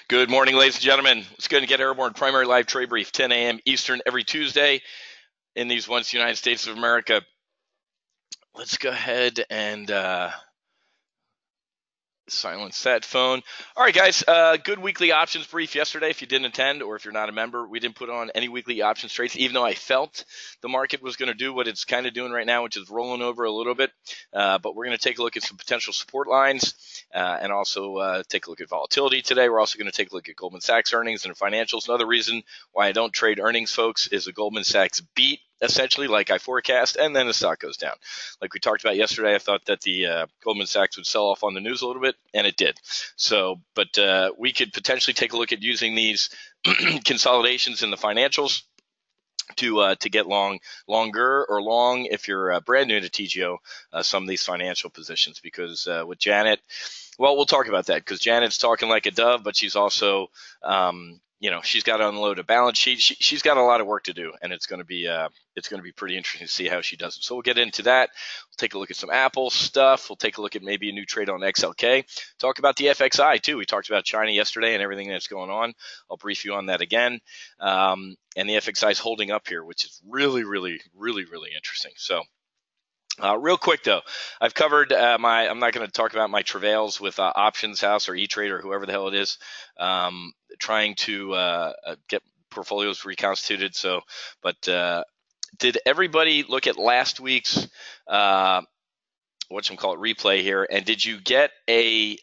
Good morning, ladies and gentlemen. Let's go ahead and get Airborne Primary Live Trade Brief, 10 a.m. Eastern every Tuesday in these once United States of America. Let's go ahead and silence that phone. All right, guys, good weekly options brief yesterday. If you didn't attend or if you're not a member, we didn't put on any weekly options trades, even though I felt the market was going to do what it's kind of doing right now, which is rolling over a little bit. But we're going to take a look at some potential support lines and also take a look at volatility today. We're also going to take a look at Goldman Sachs earnings and financials. Another reason why I don't trade earnings, folks, is a Goldman Sachs beat, essentially, like I forecast, and then the stock goes down. Like we talked about yesterday, I thought that the Goldman Sachs would sell off on the news a little bit, and it did. So, but we could potentially take a look at using these consolidations in the financials to get longer or long if you're brand new to TGO, some of these financial positions, because with Janet, well, we'll talk about that because Janet's talking like a dove, but she's also she's got to unload a balance sheet. She's got a lot of work to do, and it's going to be pretty interesting to see how she does it. So we'll get into that. We'll take a look at some Apple stuff. We'll take a look at maybe a new trade on XLK. Talk about the FXI too. We talked about China yesterday and everything that's going on. I'll brief you on that again. And the FXI is holding up here, which is really, really, really, really interesting. So. Real quick though, I've covered I'm not going to talk about my travails with Options House or E-Trade or whoever the hell it is, trying to get portfolios reconstituted. So, but did everybody look at last week's replay here? And did you get a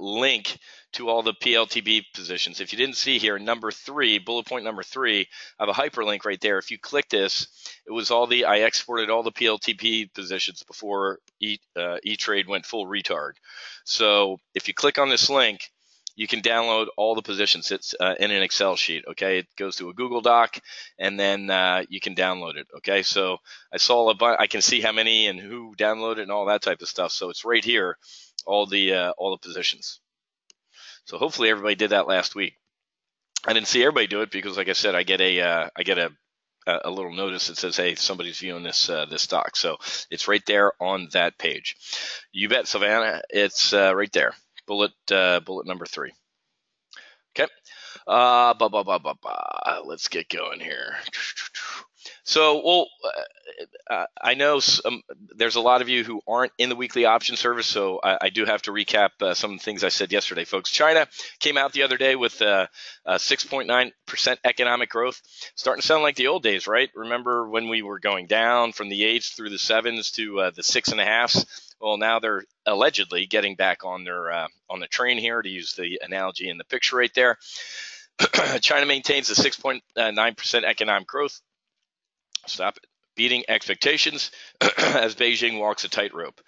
link to all the PLTB positions? If you didn't see here, bullet point number 3, I have a hyperlink right there. If you click this, it was I exported all the PLTP positions before E-Trade went full retard. So if you click on this link, you can download all the positions. It's in an Excel sheet, okay? It goes to a Google Doc, and then you can download it, okay? So I can see how many and who downloaded and all that type of stuff. So it's right here, all the positions. So hopefully everybody did that last week. I didn't see everybody do it because, like I said, I get a little notice that says, "Hey, somebody's viewing this stock." So it's right there on that page. You bet, Savannah. It's right there. Bullet number 3. Okay. Let's get going here. So, I know there's a lot of you who aren't in the weekly option service, so I do have to recap some of the things I said yesterday, folks. China came out the other day with 6.9% economic growth, starting to sound like the old days, right? Remember when we were going down from the 8s through the 7s to the 6.5s? Well, now they're allegedly getting back on the train here, to use the analogy in the picture right there. China maintains a 6.9% economic growth. Stop it. Beating expectations as Beijing walks a tightrope.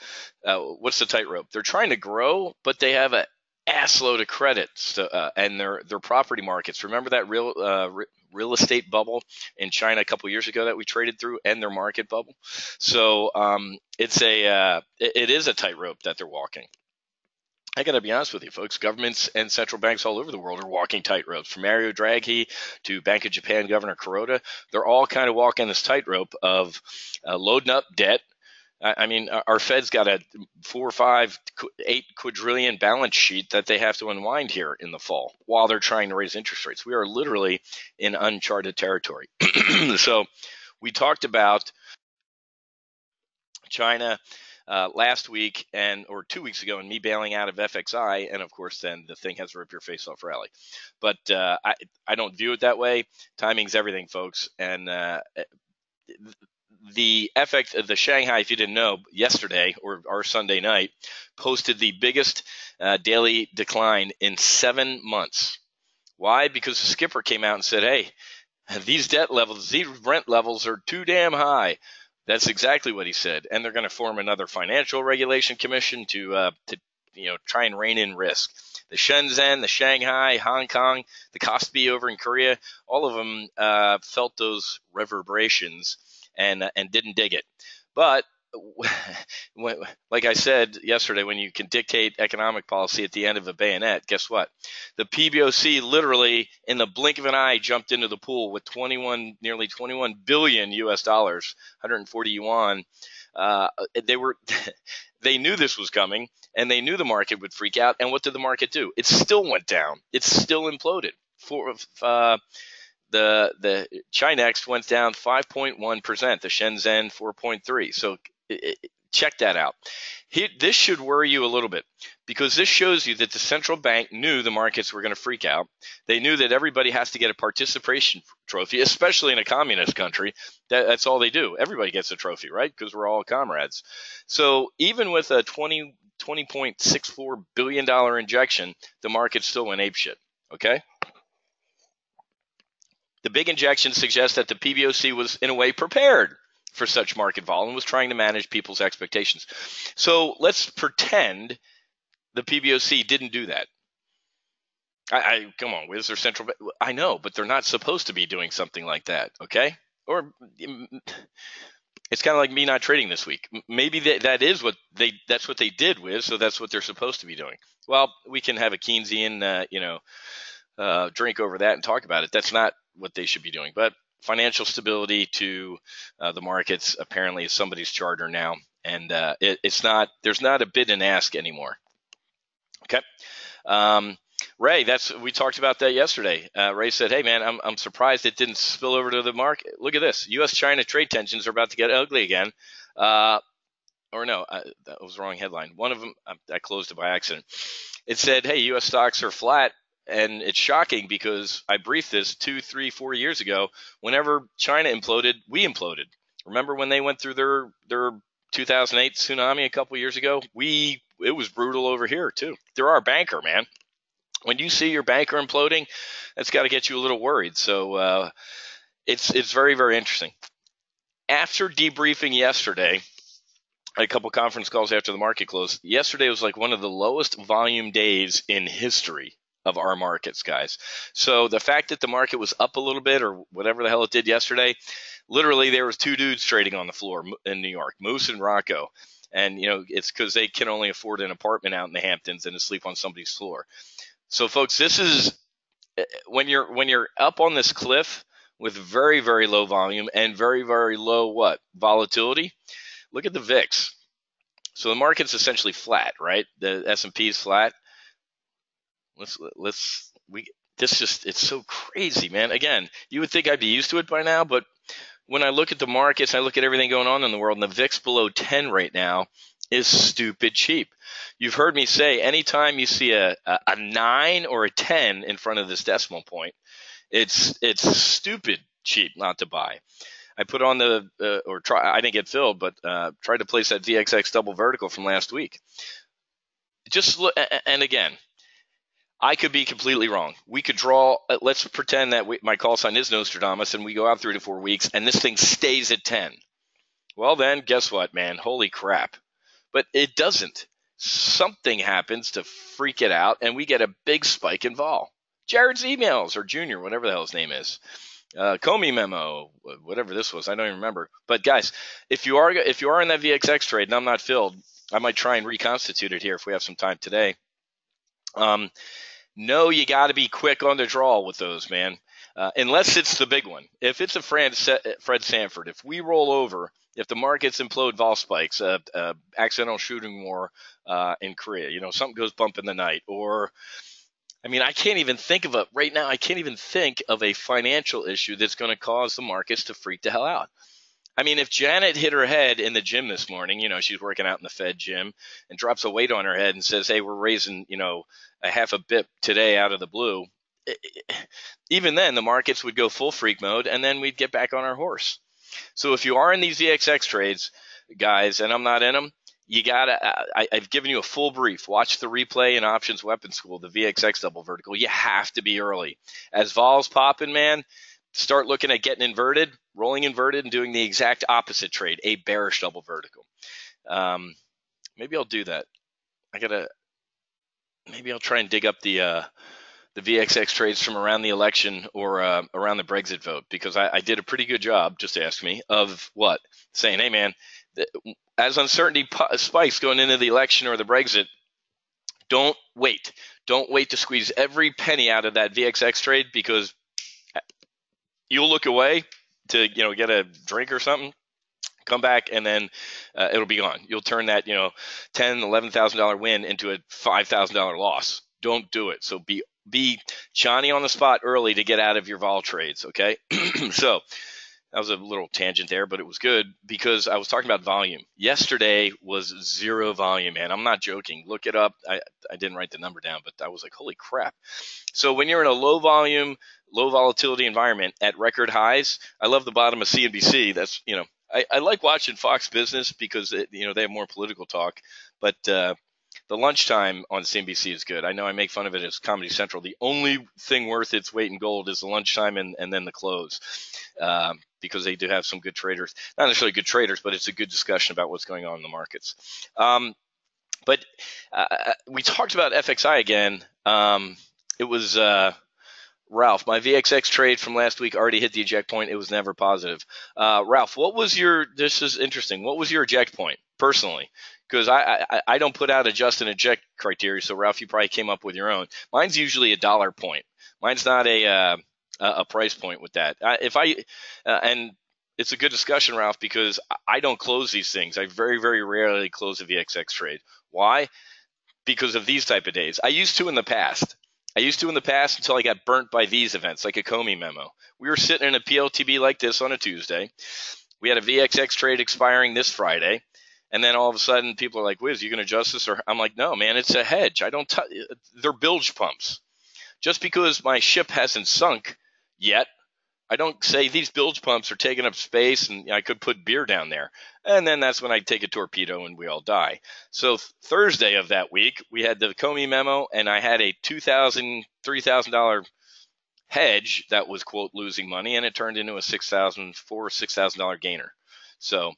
What's the tightrope? They're trying to grow, but they have an assload of credits and their property markets. Remember that real estate bubble in China a couple years ago that we traded through, and their market bubble? So it is a tightrope that they're walking. I got to be honest with you, folks. Governments and central banks all over the world are walking tightropes. From Mario Draghi to Bank of Japan Governor Kuroda, they're all kind of walking this tightrope of loading up debt. I mean, our Fed's got a 4, 5, 8 quadrillion balance sheet that they have to unwind here in the fall while they're trying to raise interest rates. We are literally in uncharted territory. So we talked about China last week or 2 weeks ago, and me bailing out of FXI, and of course then the thing has a rip your face off rally. But I don't view it that way. Timing's everything, folks. And the Shanghai, if you didn't know, yesterday or Sunday night, posted the biggest daily decline in 7 months. Why? Because the skipper came out and said, "Hey, these rent levels are too damn high." That's exactly what he said, and they're going to form another financial regulation commission to try and rein in risk. The Shenzhen, the Shanghai, Hong Kong, the Kospi over in Korea, all of them felt those reverberations and didn't dig it. But like I said yesterday, when you can dictate economic policy at the end of a bayonet, guess what? The PBOC literally, in the blink of an eye, jumped into the pool with nearly 21 billion US dollars, 140 yuan. They knew this was coming, and they knew the market would freak out. And what did the market do? It still went down. It still imploded. The Chinex went down 5.1%. The Shenzhen 4.3. So check that out. This should worry you a little bit, because this shows you that the central bank knew the markets were going to freak out. They knew that everybody has to get a participation trophy, especially in a communist country. That's all they do. Everybody gets a trophy, right? Because we're all comrades. So even with a $20.64 billion injection, the market still went apeshit. Okay? The big injection suggests that the PBOC was, in a way, prepared for such market vol and was trying to manage people's expectations. So let's pretend the PBOC didn't do that. Come on, Whiz, they're central. I know, but they're not supposed to be doing something like that, okay? Or it's kind of like me not trading this week. Maybe that's what they did, Whiz, so that's what they're supposed to be doing. Well, we can have a Keynesian, drink over that and talk about it. That's not what they should be doing. But financial stability to the markets apparently is somebody's charter now, and it's not. There's not a bid and ask anymore. Okay, Ray, we talked about that yesterday. Ray said, "Hey man, I'm surprised it didn't spill over to the market. Look at this. U.S.-China trade tensions are about to get ugly again." That was the wrong headline. One of them, I closed it by accident. It said, "Hey, U.S. stocks are flat." And it's shocking because I briefed this 2, 3, 4 years ago. Whenever China imploded, we imploded. Remember when they went through their 2008 tsunami a couple years ago? It was brutal over here too. They're our banker, man. When you see your banker imploding, that's got to get you a little worried. So it's very, very interesting. After debriefing yesterday, a couple conference calls after the market closed. Yesterday was like one of the lowest volume days in history of our markets, guys. So the fact that the market was up a little bit or whatever the hell it did yesterday, literally there was two dudes trading on the floor in New York, Moose and Rocco. And, it's because they can only afford an apartment out in the Hamptons and to sleep on somebody's floor. So, folks, this is when you're up on this cliff with very, very low volume and very, very low volatility. Look at the VIX. So the market's essentially flat, right? The S&P is flat. It's so crazy, man. Again, you would think I'd be used to it by now, but when I look at the markets, I look at everything going on in the world, and the VIX below 10 right now is stupid cheap. You've heard me say anytime you see a 9 or a 10 in front of this decimal point, it's stupid cheap not to buy. I put on I didn't get filled, but tried to place that VXX double vertical from last week. Just look, and again, I could be completely wrong. We could draw, let's pretend that my call sign is Nostradamus and we go out 3 to 4 weeks and this thing stays at 10. Well, then guess what, man? Holy crap. But it doesn't. Something happens to freak it out and we get a big spike in vol. Jared's emails or Junior, whatever the hell his name is. Comey memo, whatever this was. I don't even remember. But guys, if you are in that VXX trade and I'm not filled, I might try and reconstitute it here if we have some time today. No, you got to be quick on the draw with those, man. Unless it's the big one. If it's a Fred Sanford, if we roll over, if the markets implode, vol spikes, accidental shooting war in Korea, something goes bump in the night, or I can't even think of right now. I can't even think of a financial issue that's going to cause the markets to freak the hell out. If Janet hit her head in the gym this morning, she's working out in the Fed gym and drops a weight on her head and says, "Hey, we're raising, a half a bip today out of the blue." Even then, the markets would go full freak mode and then we'd get back on our horse. So if you are in these VXX trades, guys, and I'm not in them, you I've given you a full brief. Watch the replay in Options Weapon School, the VXX double vertical. You have to be early. As vol's popping, man, start looking at getting inverted, rolling inverted, and doing the exact opposite trade, a bearish double vertical. Maybe I'll do that. Maybe I'll try and dig up the VXX trades from around the election or around the Brexit vote, because I did a pretty good job, just ask me, of saying, hey, man, as uncertainty spikes going into the election or the Brexit, don't wait. Don't wait to squeeze every penny out of that VXX trade, because you'll look away to get a drink or something. Come back, and then it'll be gone. You'll turn that, $10,000, $11,000 win into a $5,000 loss. Don't do it. So be Johnny on the spot early to get out of your vol trades. Okay. So that was a little tangent there, but it was good because I was talking about volume. Yesterday was zero volume, man. I'm not joking. Look it up. I didn't write the number down, but I was like, holy crap. So when you're in a low volume, low volatility environment at record highs, I love the bottom of CNBC. That's, I like watching Fox Business because they have more political talk, but the lunchtime on CNBC is good. I know I make fun of it as Comedy Central. The only thing worth its weight in gold is the lunchtime and then the close, because they do have some good traders. Not necessarily good traders, but it's a good discussion about what's going on in the markets. But we talked about FXI again. It was Ralph, my VXX trade from last week already hit the eject point. It was never positive. Ralph, this is interesting. What was your eject point personally? Because I don't put out adjust and eject criteria. So Ralph, you probably came up with your own. Mine's usually a dollar point. Mine's not a price point with that. And it's a good discussion, Ralph, because I don't close these things. I very, very rarely close a VXX trade. Why? Because of these type of days. I used to in the past until I got burnt by these events, like a Comey memo. We were sitting in a PLTB like this on a Tuesday. We had a VXX trade expiring this Friday. And then all of a sudden people are like, Whiz, you going to adjust this? Or I'm like, no, man, it's a hedge. They're bilge pumps. Just because my ship hasn't sunk yet, I don't say these bilge pumps are taking up space and I could put beer down there. And then that's when I take a torpedo and we all die. So Thursday of that week, we had the Comey memo and I had a $2,000, $3,000 hedge that was, quote, losing money, and it turned into a $6,000 gainer. So,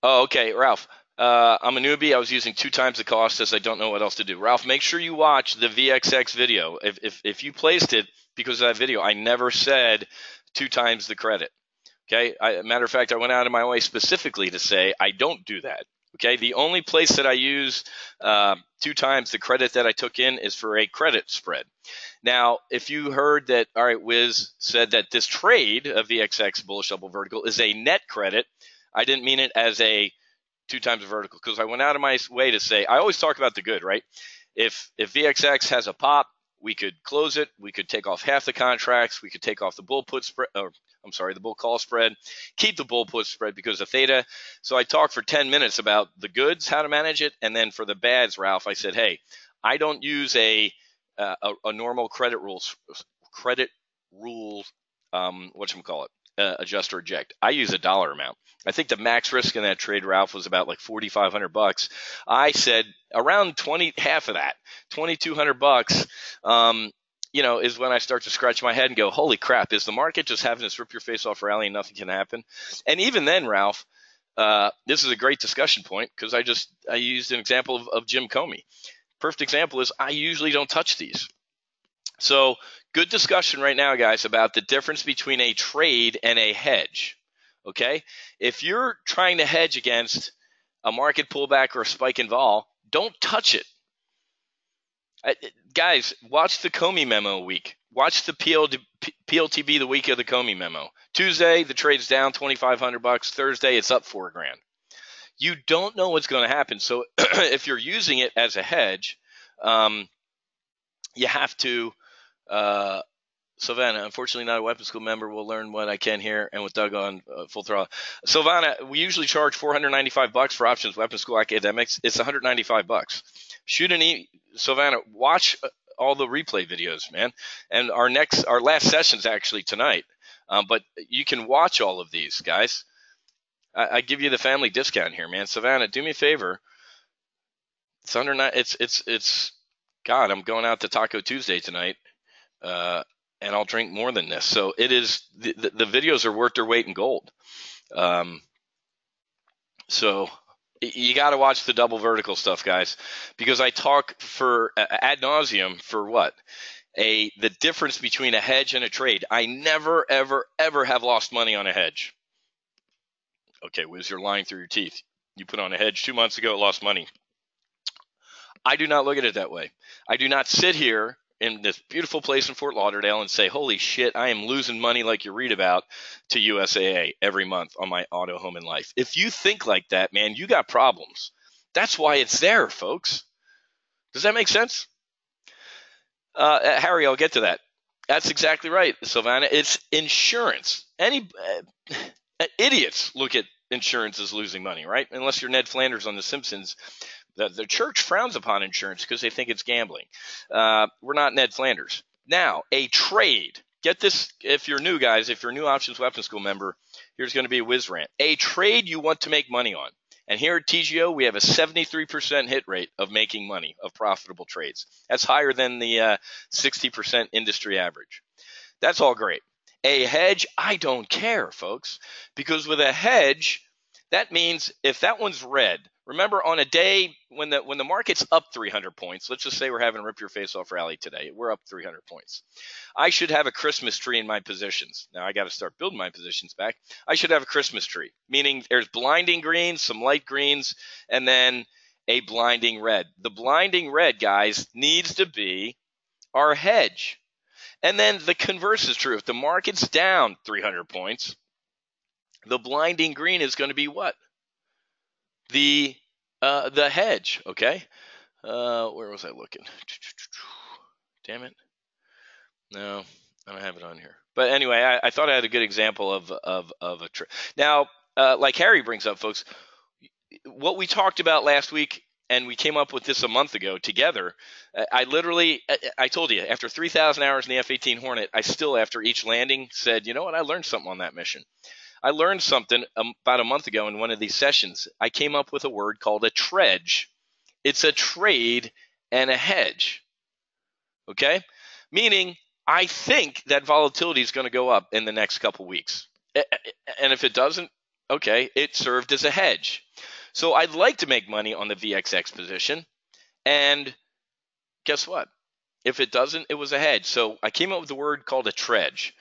okay, Ralph. I'm a newbie. I was using 2 times the cost as I don't know what else to do. Ralph, make sure you watch the VXX video. If you placed it because of that video, I never said 2 times the credit. Okay. Matter of fact, I went out of my way specifically to say I don't do that. Okay. The only place that I use 2 times the credit that I took in is for a credit spread. Now, if you heard that, all right, Whiz said that this trade of VXX bullish double vertical is a net credit. I didn't mean it as a 2 times vertical because I went out of my way to say, I always talk about the good, right? If VXX has a pop, we could close it. We could take off half the contracts. We could take off the bull put spread, the bull call spread, keep the bull put spread because of theta. So I talked for 10 minutes about the goods, how to manage it. And then for the bads, Ralph, I said, hey, I don't use a normal credit rules, adjust or eject. I use a dollar amount. I think the max risk in that trade, Ralph, was about like $4,500. I said around half of that, $2,200, is when I start to scratch my head and go, holy crap, is the market just having this rip your face off rally and nothing can happen? And even then, Ralph, this is a great discussion point because I used an example of Jim Comey. Perfect example is I usually don't touch these. So good discussion right now, guys, about the difference between a trade and a hedge. Okay, if you're trying to hedge against a market pullback or a spike in vol, don't touch it. Guys, watch the Comey memo week. Watch the PLTB the week of the Comey memo. Tuesday, the trade's down $2,500. Thursday, it's up $4,000. You don't know what's going to happen. So if you're using it as a hedge, you have to. Savannah, unfortunately not a weapon school member. We'll learn what I can here and with Doug on full throttle. Savannah, we usually charge $495 for options weapon school academics. It's $195. Savannah, watch all the replay videos, man. And our last session's actually tonight. But you can watch all of these, guys. I give you the family discount here, man. Savannah, do me a favor. It's under it's God, I'm going out to Taco Tuesday tonight. And I'll drink more than this. So it is the videos are worth their weight in gold. So you got to watch the double vertical stuff, guys, because I talk for ad nauseum for what the difference between a hedge and a trade. I never, ever, ever have lost money on a hedge. Okay, Wiz, you're lying through your teeth. You put on a hedge 2 months ago, it lost money. I do not look at it that way. I do not sit here in this beautiful place in Fort Lauderdale and say, holy shit, I am losing money like you read about to USAA every month on my auto, home, and life. If you think like that, man, you got problems. That's why it's there, folks. Does that make sense? Harry, I'll get to that. That's exactly right, Sylvana. It's insurance. Any idiots look at insurance as losing money, right? Unless you're Ned Flanders on The Simpsons. The church frowns upon insurance because they think it's gambling. We're not Ned Flanders. Now, a trade. Get this, if you're new, guys, if you're a new Options Weapons School member, here's going to be a whiz rant. A trade you want to make money on. And here at TGO, we have a 73% hit rate of making money, of profitable trades. That's higher than the 60% industry average. That's all great. A hedge, I don't care, folks, because with a hedge, that means if that one's red, remember on a day when the market's up 300 points, let's just say we're having a rip your face off rally today, we're up 300 points. I should have a Christmas tree in my positions. Now I got to start building my positions back. I should have a Christmas tree, meaning there's blinding greens, some light greens, and then a blinding red. The blinding red, guys, needs to be our hedge. And then the converse is true. If the market's down 300 points, the blinding green is going to be what? The hedge, okay? Where was I looking? Damn it. No, I don't have it on here. But anyway, I thought I had a good example of a trade. Now, like Harry brings up, folks, what we talked about last week, and we came up with this a month ago together. I told you, after 3,000 hours in the F-18 Hornet, I still, after each landing, said, you know what, I learned something on that mission. I learned something about a month ago in one of these sessions. I came up with a word called a tredge. It's a trade and a hedge, okay? Meaning, I think that volatility is going to go up in the next couple weeks. And if it doesn't, okay, it served as a hedge. So I'd like to make money on the VXX position. And guess what? If it doesn't, it was a hedge. So I came up with a word called a tredge.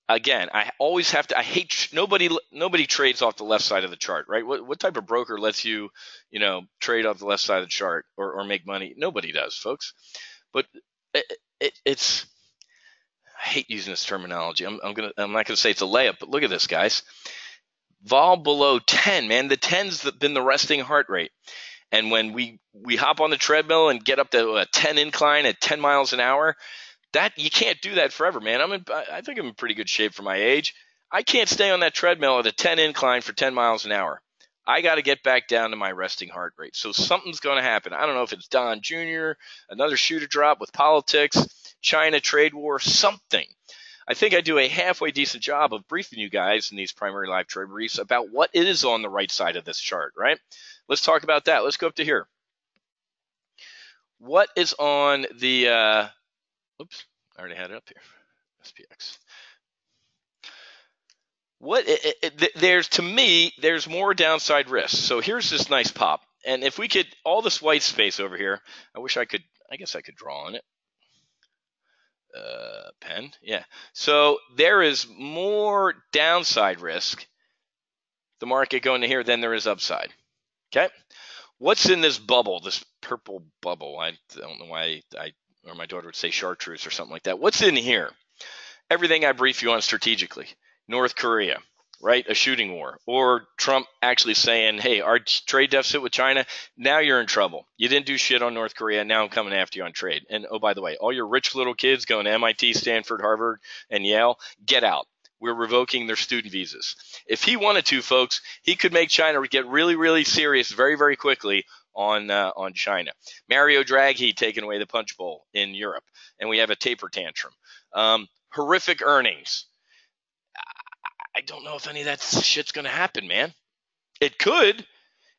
Again, I always have to. I hate nobody trades off the left side of the chart, right? What type of broker lets you, trade off the left side of the chart or make money? Nobody does, folks. But it's. I hate using this terminology. I'm not gonna say it's a layup, but look at this, guys. Vol below 10, man. The 10's been the resting heart rate. And when we hop on the treadmill and get up to a 10 incline at 10 miles an hour, that you can't do that forever, man. I think I'm in pretty good shape for my age. I can't stay on that treadmill at a 10 incline for 10 miles an hour. I got to get back down to my resting heart rate. So something's going to happen. I don't know if it's Don Jr., another shoe to drop with politics, China trade war, something. I think I do a halfway decent job of briefing you guys in these primary live trade briefs about what is on the right side of this chart, right? Let's talk about that. Let's go up to here. What is on the oops, I already had it up here. SPX. There's more downside risk. So here's this nice pop. And if we could, all this white space over here, I guess I could draw on it. Pen, yeah. So there is more downside risk, the market going to here, than there is upside. Okay? What's in this bubble, this purple bubble? I don't know why or my daughter would say chartreuse or something like that. What's in here? Everything I brief you on strategically. North Korea, right? A shooting war. Or Trump actually saying, hey, our trade deficit with China, now you're in trouble. You didn't do shit on North Korea. Now I'm coming after you on trade. And oh, by the way, all your rich little kids going to MIT, Stanford, Harvard, and Yale, get out. We're revoking their student visas. If he wanted to, folks, he could make China get really, really serious very, very quickly on China. Mario Draghi taking away the punch bowl in Europe, and we have a taper tantrum. Horrific earnings. I don't know if any of that shit's going to happen, man. It could,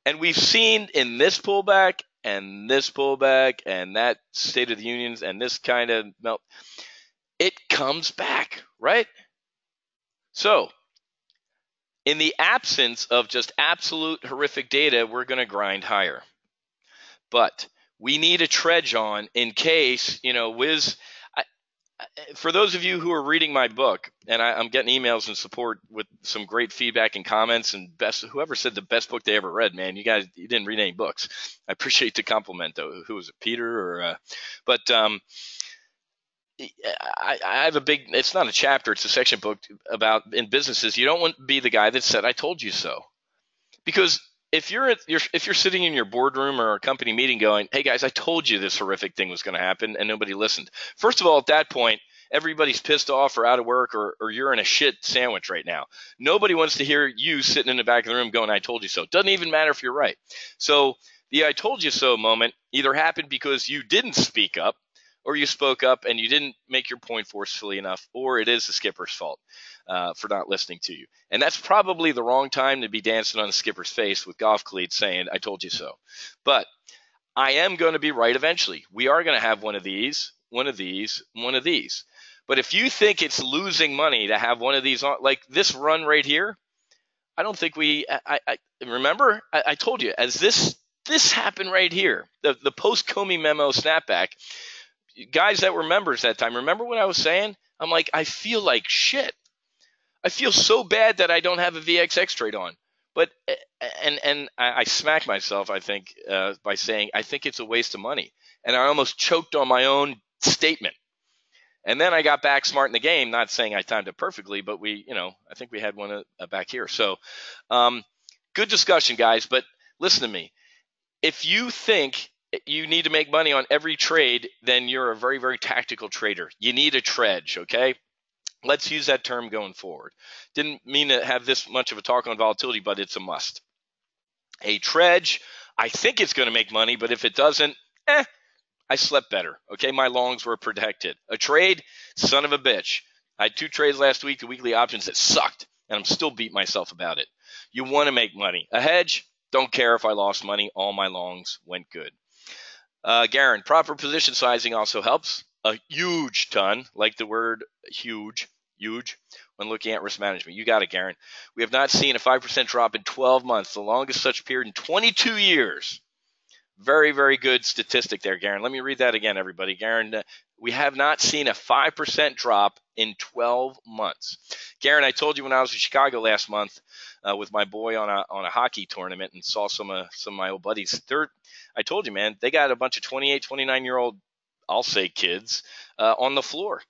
and we've seen in this pullback and that State of the Unions and this kind of melt, it comes back, right? So, in the absence of just absolute horrific data, we're going to grind higher. But we need a tredge on in case, Whiz. For those of you who are reading my book, and I'm getting emails and support with some great feedback and comments, and whoever said the best book they ever read, man, you didn't read any books. I appreciate the compliment, though. Who was it, Peter? But I have a big, it's not a chapter, it's a section book about in businesses. You don't want to be the guy that said, I told you so. Because if you're sitting in your boardroom or a company meeting going, hey guys, I told you this horrific thing was going to happen and nobody listened. First of all, at that point, everybody's pissed off or out of work or you're in a shit sandwich right now. Nobody wants to hear you sitting in the back of the room going, I told you so. Doesn't even matter if you're right. So the I told you so moment either happened because you didn't speak up or you spoke up and you didn't make your point forcefully enough, or it is the skipper's fault for not listening to you. And that's probably the wrong time to be dancing on the skipper's face with golf cleats saying, I told you so. But I am going to be right eventually. We are going to have one of these, one of these, one of these. But if you think it's losing money to have one of these, like this run right here, I don't think remember, I told you, as this happened right here, the post-Comey memo snapback, guys that were members that time, remember what I was saying? I'm like, I feel like shit. I feel so bad that I don't have a VXX trade on. But and I smacked myself, I think, by saying I think it's a waste of money. And I almost choked on my own statement. And then I got back smart in the game, not saying I timed it perfectly, but I think we had one back here. So good discussion, guys. But listen to me. If you think you need to make money on every trade, then you're a very, very tactical trader. You need a trudge, okay? Let's use that term going forward. Didn't mean to have this much of a talk on volatility, but it's a must. A trudge, I think it's going to make money, but if it doesn't, I slept better, okay? My longs were protected. A trade, son of a bitch. I had 2 trades last week, the weekly options that sucked, and I'm still beating myself about it. You want to make money. A hedge, don't care if I lost money. All my longs went good. Garen, proper position sizing also helps. A huge ton, like the word huge, when looking at risk management. You got it, Garen. We have not seen a 5% drop in 12 months, the longest such period in 22 years. Very, very good statistic there, Garen. Let me read that again, everybody. Garen, we have not seen a 5% drop in 12 months. Garen, I told you when I was in Chicago last month with my boy on a hockey tournament and saw some of my old buddies. I told you, man, they got a bunch of 28, 29-year-old, I'll say kids, on the floor.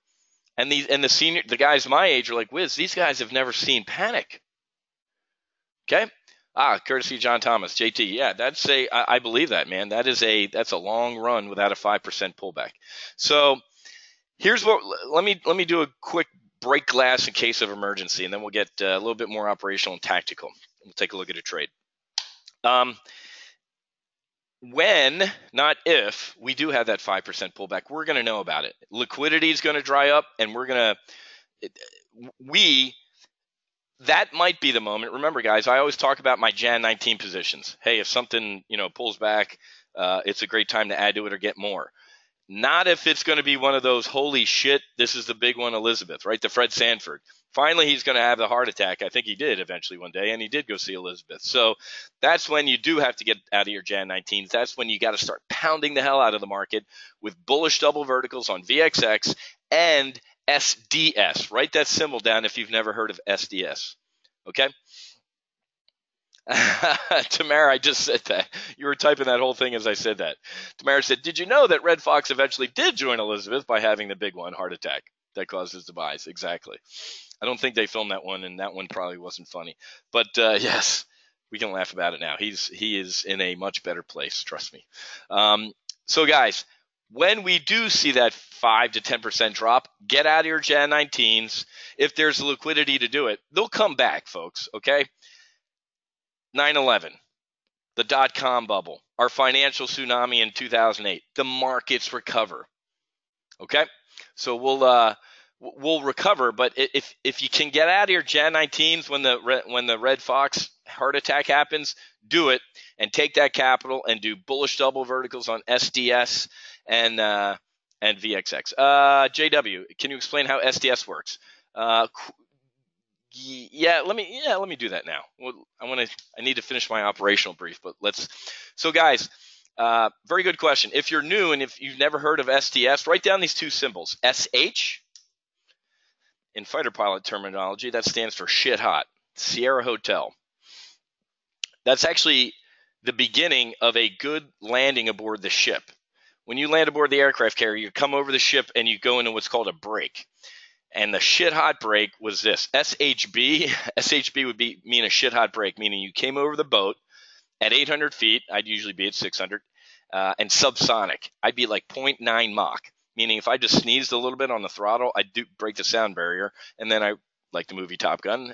And the guys my age are like, Whiz, these guys have never seen panic. Okay? Courtesy of John Thomas, JT. Yeah, I believe that, man. That's a long run without a 5% pullback. So here's let me do a quick break glass in case of emergency, and then we'll get a little bit more operational and tactical. We'll take a look at a trade. When, not if, we do have that 5% pullback, we're going to know about it. Liquidity is going to dry up, and that might be the moment. Remember, guys, I always talk about my Jan 19 positions. Hey, if something, pulls back, it's a great time to add to it or get more. Not if it's going to be one of those, holy shit, this is the big one, Elizabeth, right? The Fred Sanford. Finally, he's going to have the heart attack. I think he did eventually one day, and he did go see Elizabeth. So that's when you do have to get out of your Jan 19s. That's when you got to start pounding the hell out of the market with bullish double verticals on VXX and SDS. Write that symbol down if you've never heard of SDS. Okay? Tamara, I just said that. You were typing that whole thing as I said that. Tamara said, did you know that Red Fox eventually did join Elizabeth by having the big one, heart attack, that caused his demise? Exactly. I don't think they filmed that one, and that one probably wasn't funny. But yes, we can laugh about it now. He is in a much better place, trust me. So guys, when we do see that 5 to 10% drop, get out of your Jan 19s. If there's liquidity to do it, they'll come back, folks, okay? 9/11, the dot-com bubble, our financial tsunami in 2008, the markets recover, okay? So we'll recover, but if you can get out of your Jan 19s when the Red Fox heart attack happens, do it and take that capital and do bullish double verticals on SDS and VXX. JW, can you explain how SDS works? Yeah, let me do that now. Well, I need to finish my operational brief, but let's. So guys, very good question. If you're new and if you've never heard of SDS, write down these 2 symbols. SH in fighter pilot terminology, that stands for shit hot. Sierra Hotel. That's actually the beginning of a good landing aboard the ship. when you land aboard the aircraft carrier, you come over the ship and you go into what's called a break. And the shit hot break was this SHB. SHB would mean a shit hot break, meaning you came over the boat at 800 feet. I'd usually be at 600, and subsonic. I'd be like 0.9 Mach, meaning if I just sneezed a little bit on the throttle, I'd break the sound barrier. And then I, like the movie Top Gun,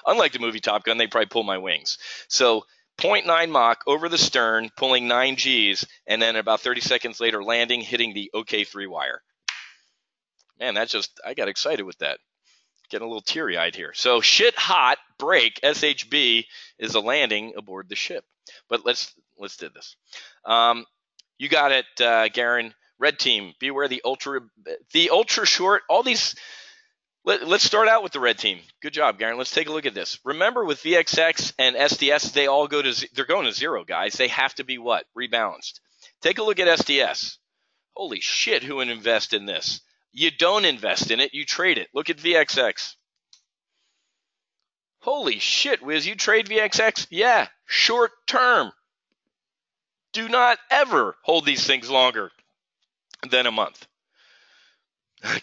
unlike the movie Top Gun, they'd probably pull my wings. So 0.9 Mach over the stern, pulling 9 Gs, and then about 30 seconds later landing, hitting the OK3 wire. Man, I got excited with that. Getting a little teary-eyed here. So shit hot break, SHB, is a landing aboard the ship. But let's do this. You got it, Garen. Red team, beware the ultra short. All these. Let's start out with the red team. Good job, Garen. Let's take a look at this. Remember, with VXX and SDS, they're going to zero, guys. They have to be what? Rebalanced. Take a look at SDS. Holy shit, who would invest in this? You don't invest in it, you trade it. Look at VXX. Holy shit, Whiz, you trade VXX? Yeah, short term. Do not ever hold these things longer than a month.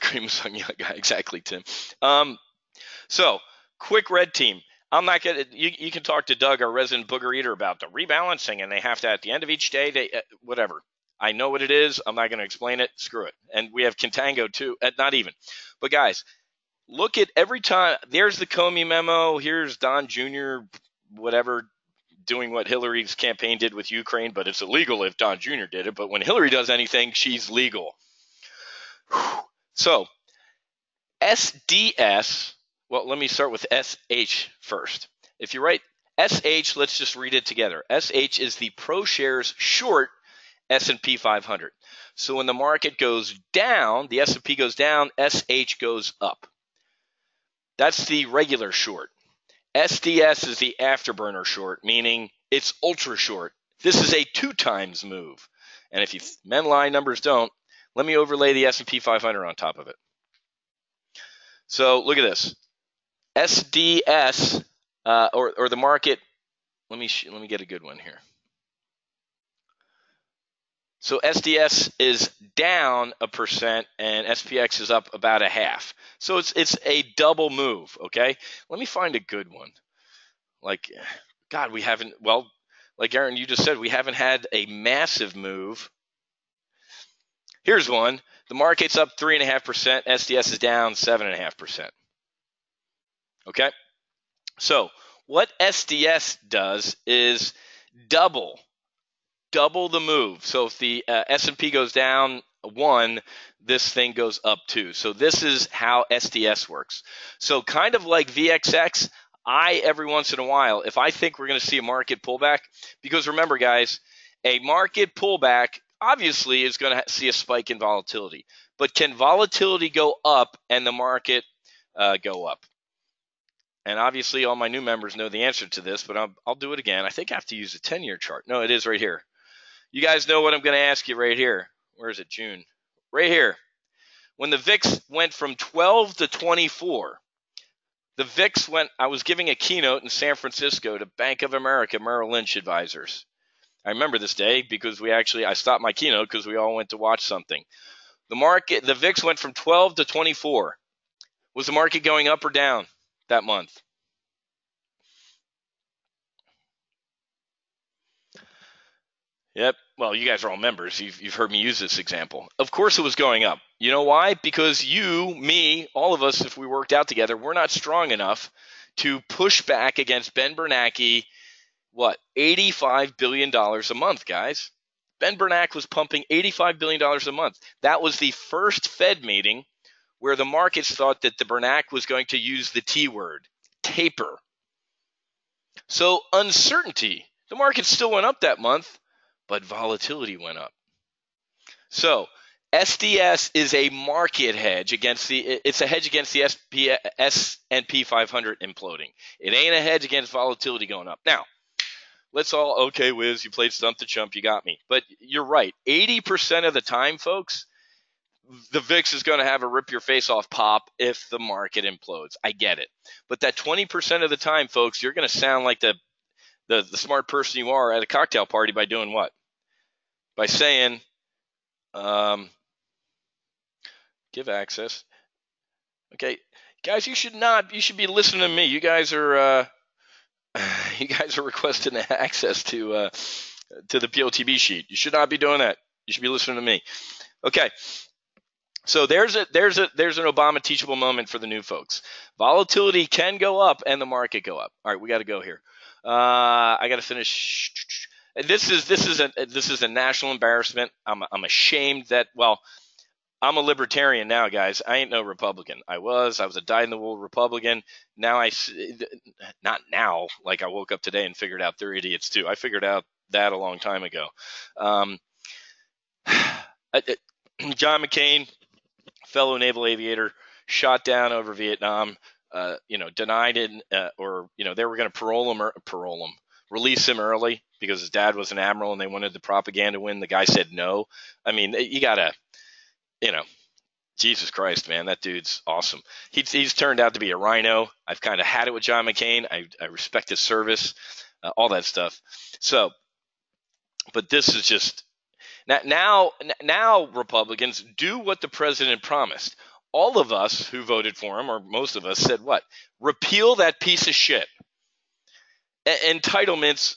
Cream song, yeah, exactly, Tim. So, quick red team. I'm not gonna. You can talk to Doug, our resident booger eater, about the rebalancing, and they have to at the end of each day. Whatever. I know what it is. I'm not going to explain it. Screw it. And we have Contango too. Not even. But guys, look at every time. There's the Comey memo. Here's Don Jr. whatever doing what Hillary's campaign did with Ukraine, but it's illegal if Don Jr. did it. But when Hillary does anything, she's legal. So SDS. Well, let me start with SH first. If you write SH, let's just read it together. SH is the ProShares short S&P 500. So when the market goes down, the S&P goes down, SH goes up. That's the regular short. SDS is the afterburner short, meaning it's ultra short. This is a 2 times move. And if you men lie, numbers don't, let me overlay the S&P 500 on top of it. So look at this. SDS or the market. Let me get a good one here. So SDS is down 1% and SPX is up about 0.5%. So it's a double move, okay? Let me find a good one. Like, God, we haven't, well, like Aaron, you just said, we haven't had a massive move. Here's one. The market's up 3.5%. SDS is down 7.5%. Okay? So what SDS does is double the move. So if the S&P goes down 1, this thing goes up 2. So this is how SDS works. So kind of like VXX, every once in a while, if I think we're going to see a market pullback, because remember, guys, a market pullback obviously is going to see a spike in volatility. But can volatility go up and the market go up? And obviously all my new members know the answer to this, but I'll do it again. I think I have to use a 10-year chart. No, it is right here. You guys know what I'm going to ask you right here. Where is it? June. Right here. When the VIX went from 12 to 24, the VIX went, I was giving a keynote in San Francisco to Bank of America Merrill Lynch advisors. I remember this day because I stopped my keynote because we all went to watch something. The VIX went from 12 to 24. Was the market going up or down that month? Yep. Well, you guys are all members. You've heard me use this example. Of course it was going up. You know why? Because you, me, all of us, if we worked out together, we're not strong enough to push back against Ben Bernanke, $85 billion a month, guys. Ben Bernanke was pumping $85 billion a month. That was the first Fed meeting where the markets thought that the Bernanke was going to use the T word, taper. So uncertainty. The market still went up that month, but volatility went up. So SDS is a market hedge it's a hedge against the S&P 500 imploding. It ain't a hedge against volatility going up. Now, okay, Whiz, you played stump the chump, you got me. But you're right. 80% of the time, folks, the VIX is going to have a rip your face off pop if the market implodes. I get it. But that 20% of the time, folks, you're going to sound like the smart person you are at a cocktail party by doing what? By saying, Um, give access. Okay, guys, you should not. You should be listening to me. You guys are. You guys are requesting access to the POTB sheet. You should not be doing that. You should be listening to me. Okay. So there's an Obama teachable moment for the new folks. Volatility can go up and the market go up. All right, we got to go here. I got to finish. This is a national embarrassment. I'm ashamed that I'm a libertarian now, guys. I ain't no Republican. I was a dyed-in-the-wool Republican. Now not now, like I woke up today and figured out they're idiots too. I figured out that a long time ago. John McCain, fellow naval aviator, shot down over Vietnam. Denied it, or they were going to release him early because his dad was an admiral and they wanted the propaganda win. The guy said no. I mean, you gotta, Jesus Christ, man, that dude's awesome. He's turned out to be a rhino. I've kind of had it with John McCain. I respect his service, all that stuff. So, but this is just now Republicans do what the president promised. All of us who voted for him, or most of us, said what? Repeal that piece of shit. Entitlements.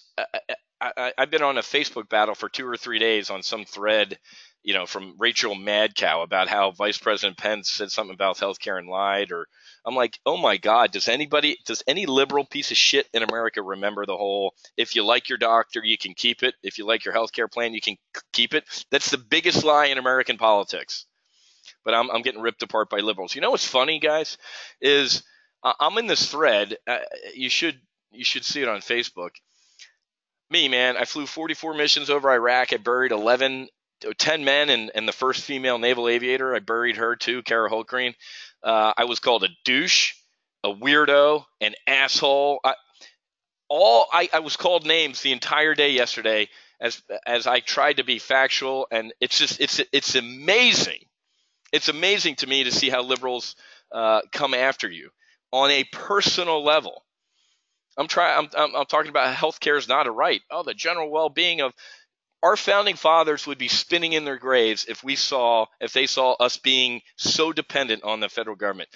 I've been on a Facebook battle for 2 or 3 days on some thread, from Rachel Madcow about how Vice President Pence said something about healthcare and lied. Or I'm like, oh my God, does any liberal piece of shit in America remember the whole, if you like your doctor, you can keep it. If you like your healthcare plan, you can keep it. That's the biggest lie in American politics. But I'm getting ripped apart by liberals. You know what's funny, guys, is I'm in this thread. You should see it on Facebook. Me, man, I flew 44 missions over Iraq. I buried 10 men and the first female naval aviator. I buried her too, Kara Holtgreen. I was called a douche, a weirdo, an asshole. I was called names the entire day yesterday as I tried to be factual, and it's amazing. It's amazing to me to see how liberals come after you on a personal level. I'm talking about healthcare is not a right. Oh, the general well-being of our founding fathers would be spinning in their graves if they saw us being so dependent on the federal government.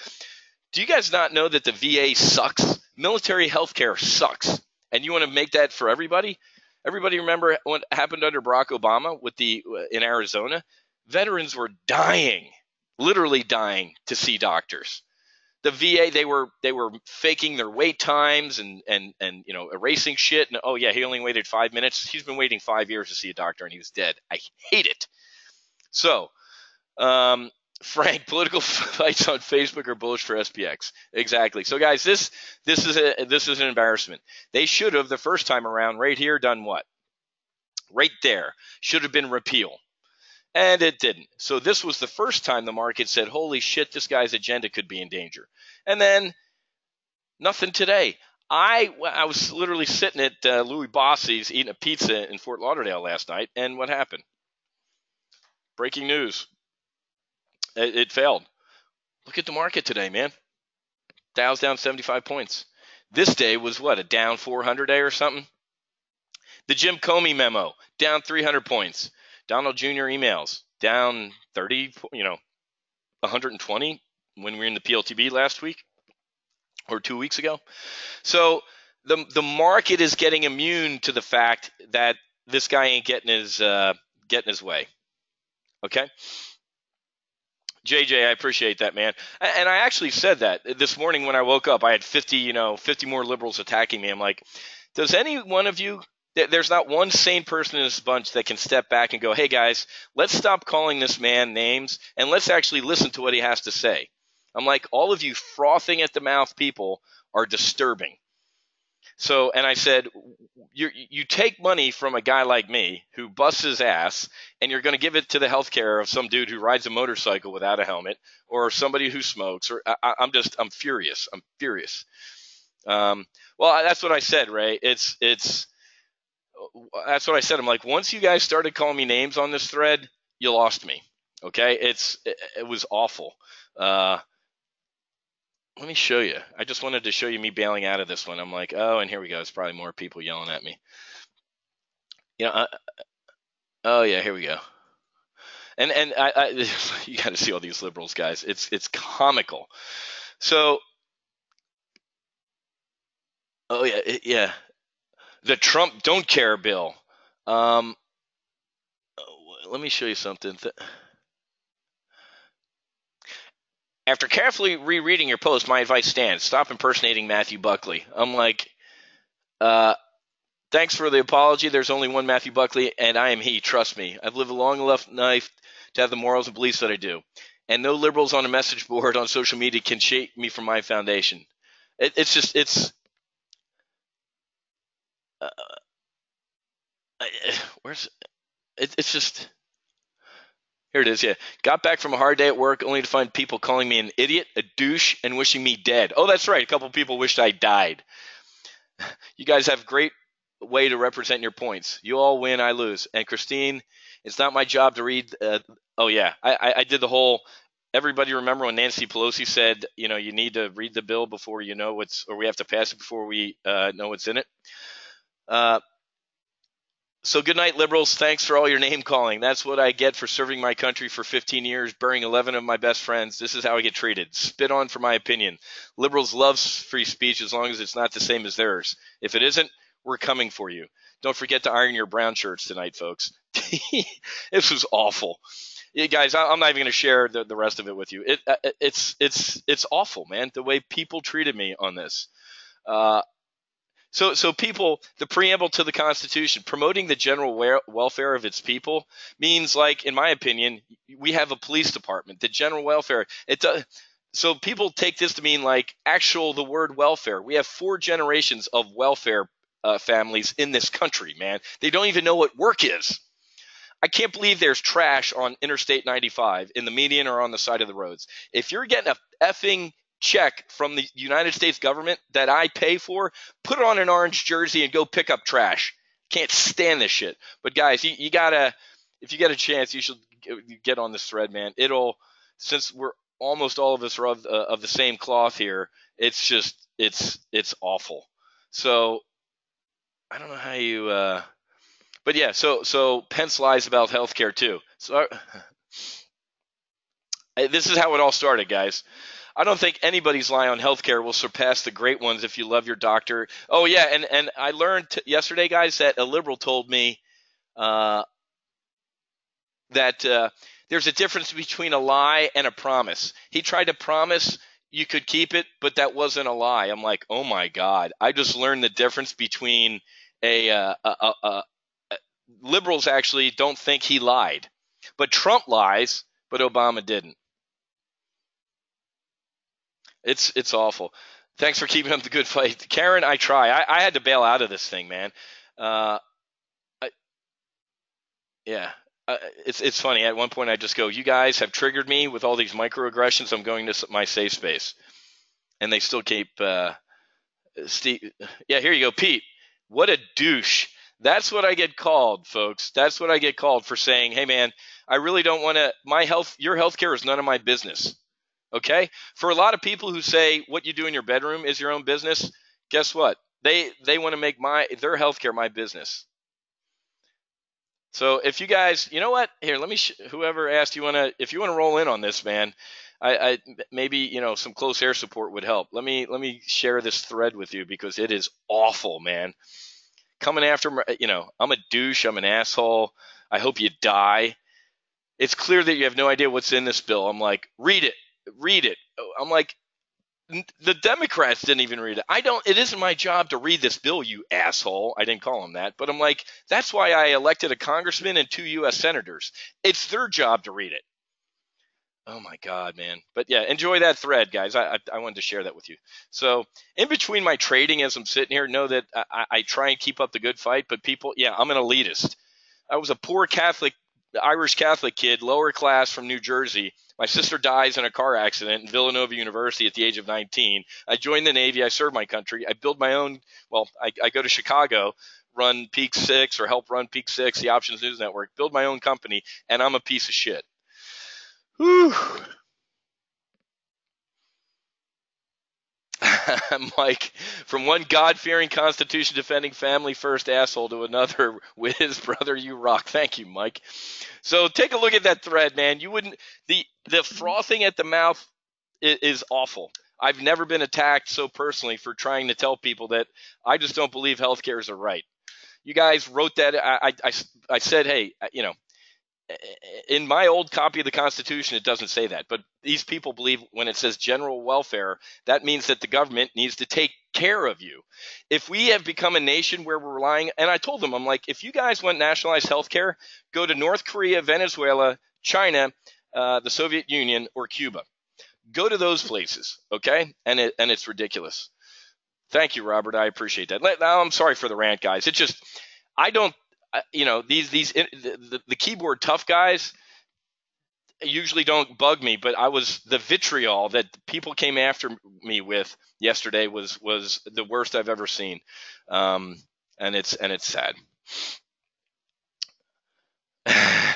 Do you guys not know that the VA sucks? Military healthcare sucks, and you want to make that for everybody? Everybody remember what happened under Barack Obama in Arizona? Veterans were dying, literally dying to see doctors. The VA, they were faking their wait times and erasing shit. And oh yeah, he only waited 5 minutes. He's been waiting 5 years to see a doctor and he was dead. I hate it. So, Frank, political fights on Facebook are bullish for SPX. Exactly. So guys, this is an embarrassment. They should have the first time around right here done what? Right there should have been repeal. And it didn't. So this was the first time the market said, holy shit, this guy's agenda could be in danger. And then nothing today. I was literally sitting at Louis Bossi's eating a pizza in Fort Lauderdale last night. And what happened? Breaking news. It failed. Look at the market today, man. Dow's down 75 points. This day was what, a down 400 day or something? The Jim Comey memo, down 300 points. Donald Jr. emails down 30, 120 when we were in the PLTB last week or 2 weeks ago. So the market is getting immune to the fact that this guy ain't getting his way. Okay. JJ, I appreciate that, man. And I actually said that this morning when I woke up. I had 50 more liberals attacking me. I'm like, does any one of you? There's not one sane person in this bunch that can step back and go, hey, guys, let's stop calling this man names and let's actually listen to what he has to say. I'm like, all of you frothing at the mouth people are disturbing. So, and I said, you take money from a guy like me who busts his ass and you're going to give it to the healthcare of some dude who rides a motorcycle without a helmet or somebody who smokes. Or I'm furious. I'm furious. Well, that's what I said, Ray. That's what I said. I'm like, once you guys started calling me names on this thread, you lost me. Okay. It was awful. Let me show you. I just wanted to show you me bailing out of this one. I'm like, oh, and here we go. It's probably more people yelling at me. Oh yeah, here we go. And you got to see all these liberals, guys. It's comical. So, oh yeah, yeah, the Trump don't care bill. Um, Let me show you something. After carefully rereading your post, my advice stands: stop impersonating Matthew Buckley. I'm like, uh, thanks for the apology. There's only one Matthew Buckley, and I am he. Trust me. I've lived a long enough life to have the morals and beliefs that I do. And no liberals on a message board on social media can shake me from my foundation. It's just, uh, where's, it's just, here it is. Yeah. Got back from a hard day at work only to find people calling me an idiot, a douche, and wishing me dead. Oh, that's right. A couple people wished I died. You guys have great way to represent your points. You all win, I lose. And Christine, it's not my job to read. Oh yeah, I did the whole. Everybody remember when Nancy Pelosi said, you know, you need to read the bill before you know or we have to pass it before we know what's in it. So good night, liberals. Thanks for all your name calling. That's what I get for serving my country for 15 years, burying 11 of my best friends. This is how I get treated. Spit on for my opinion. Liberals love free speech as long as it's not the same as theirs. If it isn't, we're coming for you. Don't forget to iron your brown shirts tonight, folks. This was awful. Yeah, guys, I'm not even going to share the rest of it with you. It's awful, man, the way people treated me on this. So people, the preamble to the Constitution, promoting the general welfare of its people means, like, in my opinion, we have a police department, the general welfare. So people take this to mean like the word welfare. We have 4 generations of welfare families in this country, man. They don't even know what work is. I can't believe there's trash on Interstate 95 in the median or on the side of the roads. If you're getting a effing check from the United States government that I pay for, put it on an orange jersey and go pick up trash. Can't stand this shit. But guys, you gotta, if you get a chance, you should get on this thread, man. Since we're almost all of us are of the same cloth here, it's just, it's awful. So I don't know how you, but yeah, so Pence lies about healthcare too. So this is how it all started, guys. I don't think anybody's lie on healthcare will surpass the great ones if you love your doctor. Oh yeah, and I learned yesterday, guys, that a liberal told me that there's a difference between a lie and a promise. He tried to promise you could keep it, but that wasn't a lie. I'm like, oh my God, I just learned the difference between liberals actually don't think he lied, but Trump lies, but Obama didn't. It's awful. Thanks for keeping up the good fight, Karen. I try. I had to bail out of this thing, man. I, yeah, it's funny. At one point, I just go, "You guys have triggered me with all these microaggressions. I'm going to my safe space," and they still keep. Steve, yeah, here you go, Pete. What a douche. That's what I get called, folks. That's what I get called for saying, "Hey, man, I really don't want to. Your health care is none of my business." Okay? For a lot of people who say what you do in your bedroom is your own business, guess what? They want to make their healthcare my business. So if you guys, you know what? Here, let me whoever asked if you want to roll in on this, man, I maybe, some close air support would help. Let me share this thread with you because it is awful, man. Coming after, I'm a douche, I'm an asshole. I hope you die. It's clear that you have no idea what's in this bill. I'm like, read it. I'm like, the Democrats didn't even read it. It isn't my job to read this bill, you asshole. I didn't call him that, but I'm like, that's why I elected a congressman and 2 U.S. senators. It's their job to read it. Oh my God, man. But yeah, enjoy that thread, guys. I wanted to share that with you. So in between my trading as I'm sitting here, know that I try and keep up the good fight, but people, yeah, I'm an elitist. I was a poor Irish Catholic kid, lower class from New Jersey. My sister dies in a car accident in Villanova University at the age of 19. I joined the Navy. I served my country. I build my own. Well, I go to Chicago, run Peak 6 or help run Peak 6, the Options News Network, build my own company, and I'm a piece of shit. Whew. Mike, from one God-fearing, Constitution-defending, family-first asshole to another, Whiz, brother, you rock. Thank you, Mike. So take a look at that thread, man. You wouldn't the frothing at the mouth is awful. I've never been attacked so personally for trying to tell people that I just don't believe healthcare is a right. You guys wrote that. I said, hey, in my old copy of the Constitution, it doesn't say that. But these people believe when it says general welfare, that means that the government needs to take care of you. If we have become a nation where we're relying, and I told them, I'm like, if you guys want nationalized healthcare, go to North Korea, Venezuela, China, the Soviet Union, or Cuba. Go to those places, okay? And it's ridiculous. Thank you, Robert. I appreciate that. I'm sorry for the rant, guys. It's just I don't. The keyboard tough guys usually don't bug me, but the vitriol that people came after me with yesterday was the worst I've ever seen, and it's sad.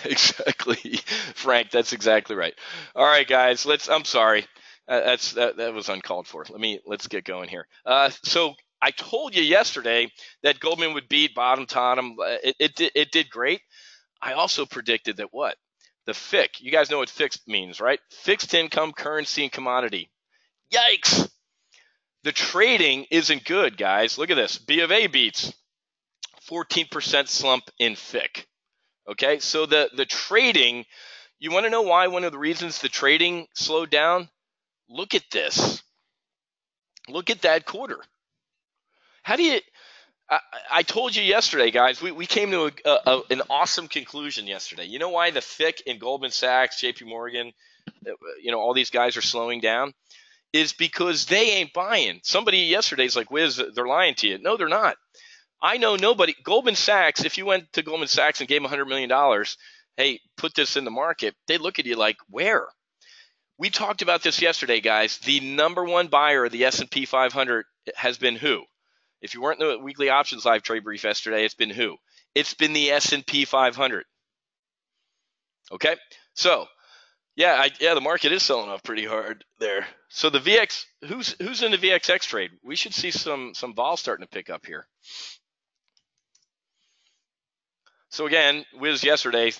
Exactly, Frank. That's exactly right. All right, guys. I'm sorry. That was uncalled for. Let's get going here. So I told you yesterday that Goldman would beat bottom Tottenham. It did great. I also predicted that what? The FIC. You guys know what fixed means, right? Fixed income, currency, and commodity. Yikes. The trading isn't good, guys. Look at this. B of A beats 14% slump in FIC. Okay, so the trading, you want to know why one of the reasons the trading slowed down? Look at this. Look at that quarter. How do you – I told you yesterday, guys, we came to an awesome conclusion yesterday. You know why the FIC and Goldman Sachs, JP Morgan, all these guys are slowing down? Is because they ain't buying. Somebody yesterday's like, Whiz, they're lying to you. No, they're not. I know nobody. Goldman Sachs, if you went to Goldman Sachs and gave them $100 million, hey, put this in the market, they look at you like, where? We talked about this yesterday, guys. The number one buyer of the S&P 500 has been who? If you weren't in the weekly options live trade brief yesterday, it's been who? It's been the S&P 500. Okay? So, yeah, the market is selling off pretty hard there. So the VX, who's in the VXX trade? We should see some vol starting to pick up here. So again, Whiz yesterday,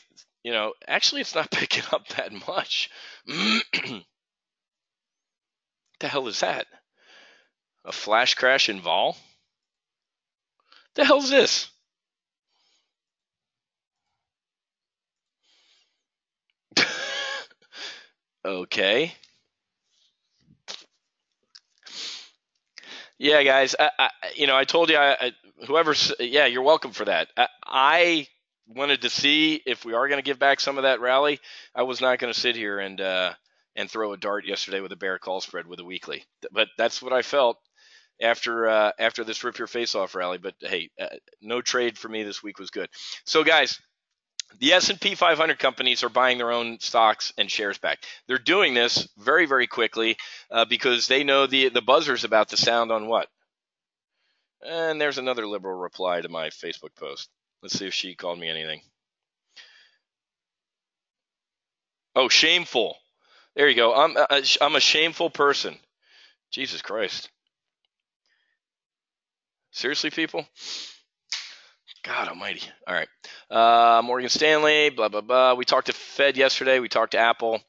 actually it's not picking up that much. What the hell is that? A flash crash in vol? The hell is this? Okay. Yeah, guys. I told you. You're welcome for that. I wanted to see if we are going to give back some of that rally. I was not going to sit here and throw a dart yesterday with a bear call spread with a weekly. But that's what I felt after this rip your face off rally. But hey, no trade for me this week was good. So guys, the S&P 500 companies are buying their own stocks and shares back. They're doing this very, very quickly because they know the buzzer's about to sound on what? And there's another liberal reply to my Facebook post. Let's see if she called me anything. Oh, shameful. There you go. I'm a shameful person. Jesus Christ. Seriously, people? God almighty. All right. Morgan Stanley, blah, blah, blah. We talked to Fed yesterday. We talked to Apple.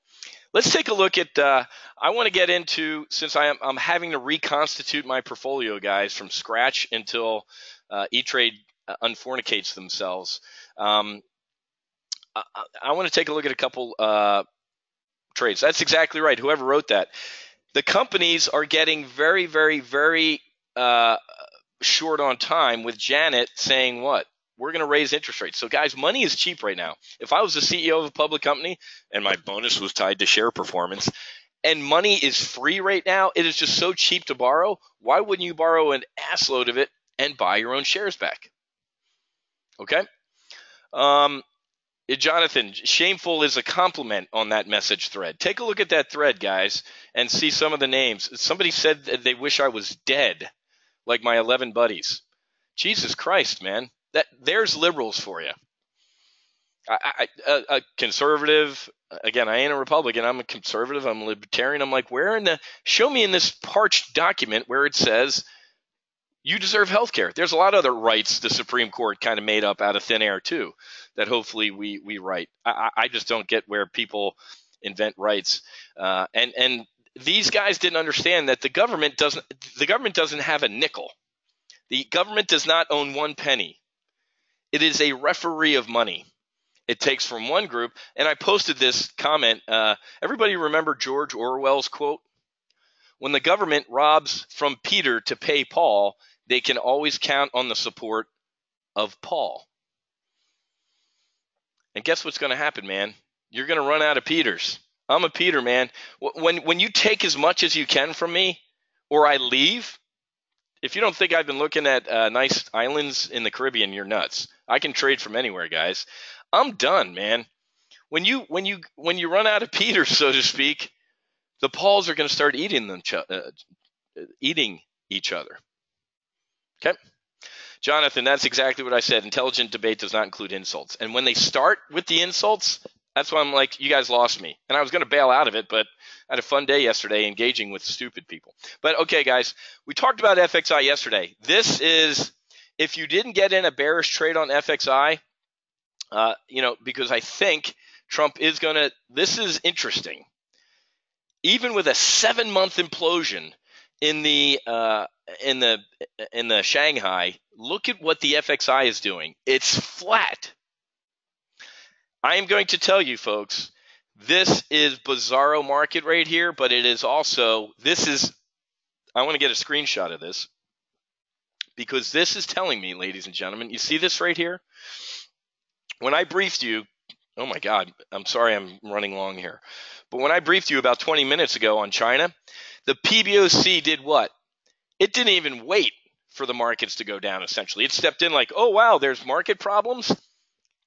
Let's take a look at I want to get into, since I'm having to reconstitute my portfolio, guys, from scratch until E-Trade unfornicates themselves. I want to take a look at a couple trades. That's exactly right. Whoever wrote that. The companies are getting very, very, very short on time with Janet saying what? We're going to raise interest rates. So, guys, money is cheap right now. If I was the CEO of a public company and my bonus was tied to share performance and money is free right now, it is just so cheap to borrow. Why wouldn't you borrow an assload of it and buy your own shares back? Okay? Jonathan, shameful is a compliment on that message thread. Take a look at that thread, guys, and see some of the names. Somebody said that they wish I was dead, like my 11 buddies. Jesus Christ, man. There's liberals for you. A conservative. Again, I ain't a Republican. I'm a conservative. I'm a libertarian. I'm like, show me in this parched document where it says you deserve health care. There's a lot of other rights the Supreme Court kind of made up out of thin air too, that hopefully we write. I just don't get where people invent rights. And these guys didn't understand that the government doesn't have a nickel. The government does not own one penny. It is a referee of money. It takes from one group. And I posted this comment. Everybody remember George Orwell's quote? When the government robs from Peter to pay Paul, they can always count on the support of Paul. And guess what's going to happen, man? You're going to run out of Peters. I'm a Peter, man. When you take as much as you can from me, or I leave, if you don't think I've been looking at nice islands in the Caribbean, you're nuts. I can trade from anywhere, guys. I'm done, man. When you run out of Peters, so to speak, the Pauls are going to start eating each other. Okay? Jonathan, that's exactly what I said. Intelligent debate does not include insults. And when they start with the insults, that's why I'm like, you guys lost me. And I was going to bail out of it, but I had a fun day yesterday engaging with stupid people. But okay, guys, we talked about FXI yesterday. This is, if you didn't get in a bearish trade on FXI, because I think Trump is going to, this is interesting. Even with a 7-month implosion in the Shanghai, look at what the FXI is doing. It's flat. I am going to tell you, folks, this is bizarro market right here, but it is also, I want to get a screenshot of this because this is telling me, ladies and gentlemen, you see this right here? When I briefed you, oh my God, I'm sorry I'm running long here. But when I briefed you about 20 minutes ago on China, the PBOC did what? It didn't even wait for the markets to go down, essentially. It stepped in like, oh, wow, there's market problems.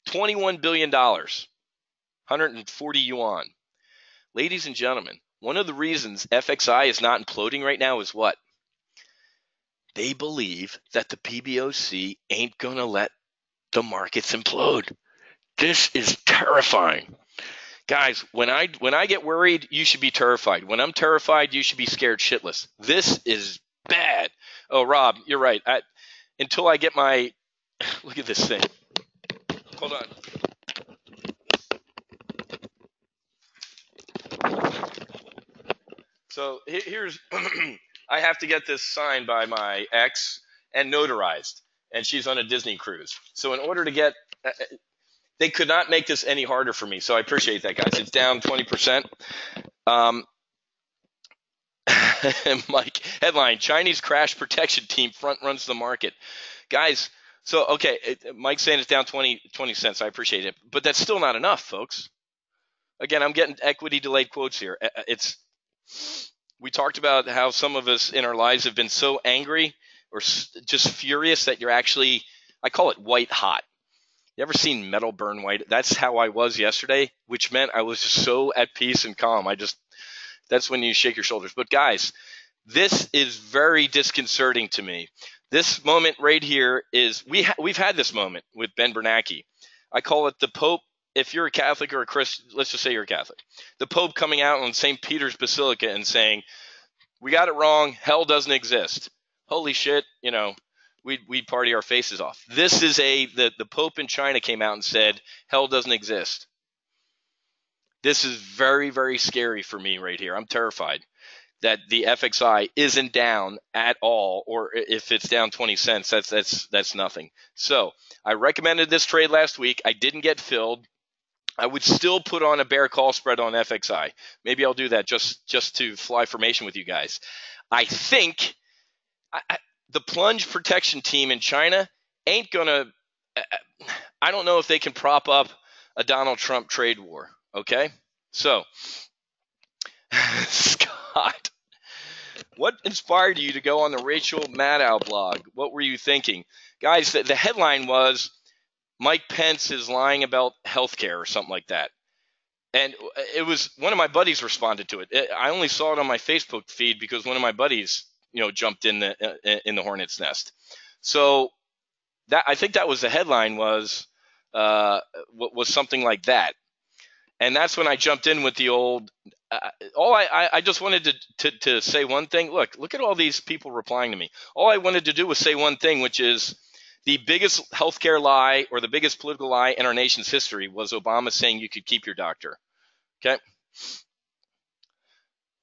$21 billion, 140 yuan. Ladies and gentlemen, one of the reasons FXI is not imploding right now is what? They believe that the PBOC ain't going to let the markets implode. This is terrifying. Guys, when I get worried, you should be terrified. When I'm terrified, you should be scared shitless. This is bad. Oh, Rob, you're right. Until I get my – look at this thing. Hold on. So here's – I have to get this signed by my ex and notarized, and she's on a Disney cruise. So in order to get they could not make this any harder for me, so I appreciate that, guys. It's down 20%. Mike, headline, Chinese crash protection team front runs the market. Guys, so, okay, Mike's saying it's down 20 cents. I appreciate it. But that's still not enough, folks. Again, I'm getting equity delayed quotes here. We talked about how some of us in our lives have been so angry or just furious that you're actually, I call it white hot. You ever seen metal burn white? That's how I was yesterday, which meant I was so at peace and calm. That's when you shake your shoulders. But guys, this is very disconcerting to me. This moment right here is, we've had this moment with Ben Bernanke. I call it the Pope. If you're a Catholic or a Christian, let's just say you're a Catholic, the Pope coming out on St. Peter's Basilica and saying, we got it wrong, hell doesn't exist. Holy shit, we'd party our faces off. This is the Pope in China came out and said, hell doesn't exist. This is very, very scary for me right here. I'm terrified that the FXI isn't down at all, or if it's down 20 cents, that's nothing. So I recommended this trade last week. I didn't get filled. I would still put on a bear call spread on FXI. Maybe I'll do that just to fly formation with you guys. I think the plunge protection team in China ain't going to – I don't know if they can prop up a Donald Trump trade war, okay? So, Scott, what inspired you to go on the Rachel Maddow blog? What were you thinking? Guys, the headline was Mike Pence is lying about healthcare or something like that. And it was one of my buddies responded to it. I only saw it on my Facebook feed because one of my buddies, jumped in the hornet's nest. So that I think that was the headline was was something like that. And that's when I jumped in with the old. I just wanted to say one thing. Look at all these people replying to me. All I wanted to do was say one thing, which is the biggest healthcare lie or the biggest political lie in our nation's history was Obama saying you could keep your doctor. Okay.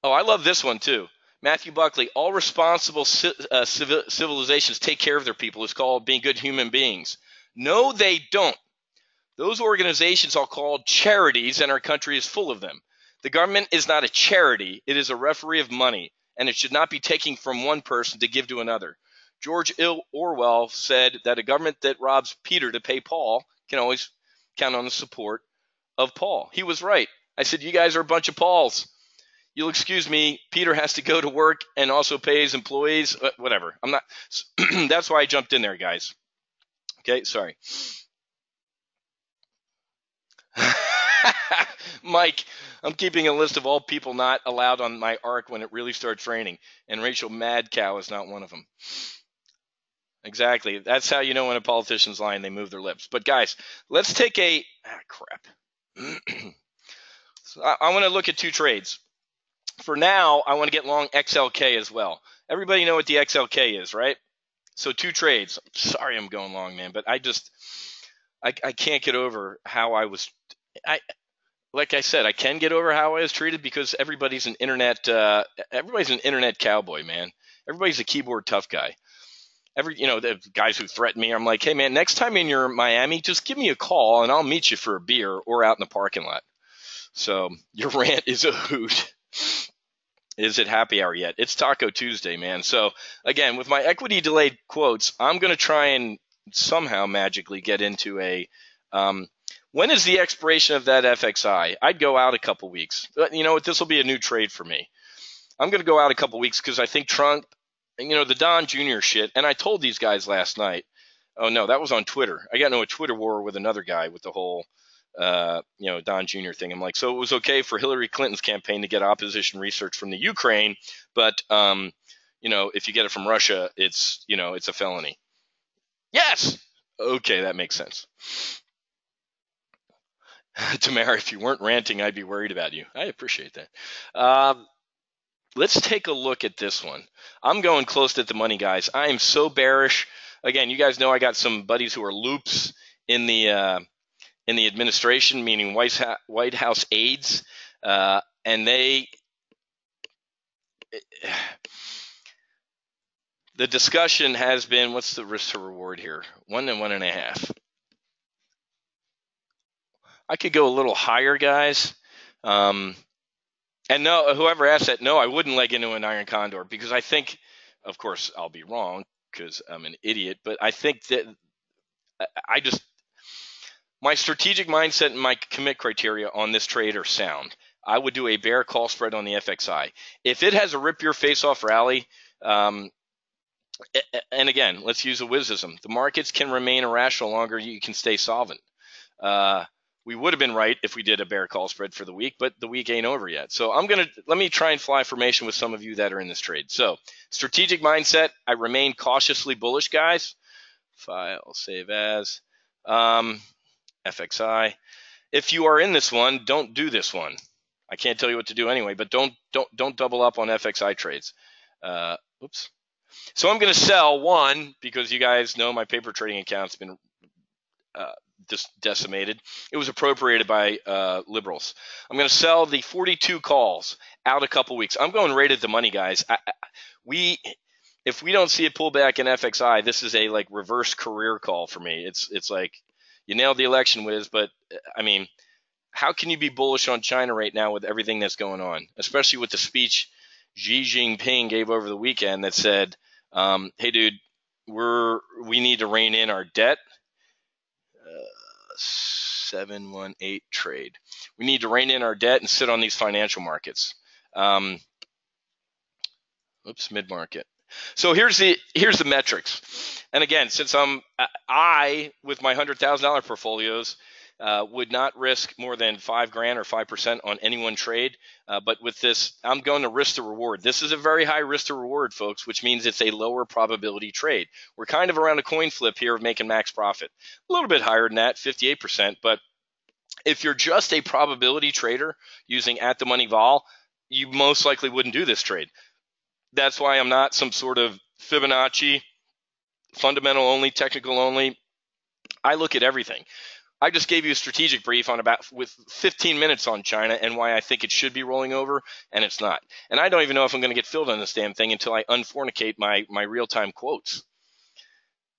Oh, I love this one too. Matthew Buckley, all responsible civilizations take care of their people. It's called being good human beings. No, they don't. Those organizations are called charities, and our country is full of them. The government is not a charity. It is a referee of money, and it should not be taking from one person to give to another. George Orwell said that a government that robs Peter to pay Paul can always count on the support of Paul. He was right. I said, you guys are a bunch of Pauls. You'll excuse me, Peter has to go to work and also pay his employees, whatever. I'm not, that's why I jumped in there, guys. Okay, sorry. Mike, I'm keeping a list of all people not allowed on my arc when it really starts raining, and Rachel Madcow is not one of them. Exactly. That's how you know when a politician's lying, they move their lips. But guys, let's take a crap. So I want to look at two trades. For now, I want to get long XLK as well. Everybody know what the XLK is, right? So two trades. Sorry I'm going long, man, but I can't get over how I was like I said, I can get over how I was treated because everybody's an internet cowboy, man. Everybody's a keyboard tough guy. The guys who threaten me, I'm like, hey man, next time you're in Miami, just give me a call and I'll meet you for a beer or out in the parking lot. So your rant is a hoot. Is it happy hour yet? It's Taco Tuesday, man. So again, with my equity delayed quotes, I'm going to try and somehow magically get into a when is the expiration of that FXI? I'd go out a couple weeks. But you know what? This will be a new trade for me. I'm going to go out a couple weeks because I think Trump, the Don Jr. shit, and I told these guys last night. Oh, no, that was on Twitter. I got into a Twitter war with another guy with the whole Don Jr. thing. I'm like, so it was okay for Hillary Clinton's campaign to get opposition research from the Ukraine, but if you get it from Russia, it's a felony. Yes. Okay, that makes sense. Tamara, if you weren't ranting, I'd be worried about you. I appreciate that. Let's take a look at this one. I'm going close to the money, guys. I am so bearish. Again, you guys know I got some buddies who are loops in the administration, meaning White House aides, and the discussion has been, what's the risk to reward here? 1 and 1.5. I could go a little higher, guys. And no, whoever asked that, no, I wouldn't leg into an iron condor because I think, of course, I'll be wrong because I'm an idiot, but I think that my strategic mindset and my commit criteria on this trade are sound. I would do a bear call spread on the FXI. If it has a rip your face off rally, and again, let's use a Whizism. The markets can remain irrational longer. You can stay solvent. We would have been right if we did a bear call spread for the week, but the week ain't over yet. So let me try and fly formation with some of you that are in this trade. So strategic mindset, I remain cautiously bullish, guys. File, save as, FXI. If you are in this one, don't do this one. I can't tell you what to do anyway, but don't double up on FXI trades. Oops. So I'm going to sell one because you guys know my paper trading account's been just decimated. It was appropriated by liberals. I'm going to sell the 42 calls out a couple weeks. I'm going right at the money, guys. If we don't see a pullback in FXI, this is a reverse career call for me. It's like you nailed the election, Whiz, but I mean, how can you be bullish on China right now with everything that's going on, especially with the speech Xi Jinping gave over the weekend that said, hey, dude, we need to rein in our debt. 718 trade. We need to rein in our debt and sit on these financial markets. Mid-market. So here's the metrics. And again, since I with my $100,000 portfolios, Would not risk more than $5,000 or 5% on any one trade. But with this, I'm going to risk the reward. This is a very high risk to reward, folks, which means it's a lower probability trade. We're kind of around a coin flip here of making max profit. A little bit higher than that, 58%. But if you're just a probability trader using at the money vol, you most likely wouldn't do this trade. That's why I'm not some sort of Fibonacci, fundamental only, technical only. I look at everything. I just gave you a strategic brief on with 15 minutes on China and why I think it should be rolling over, and it's not. And I don't even know if I'm going to get filled on this damn thing until I unfornicate my real-time quotes.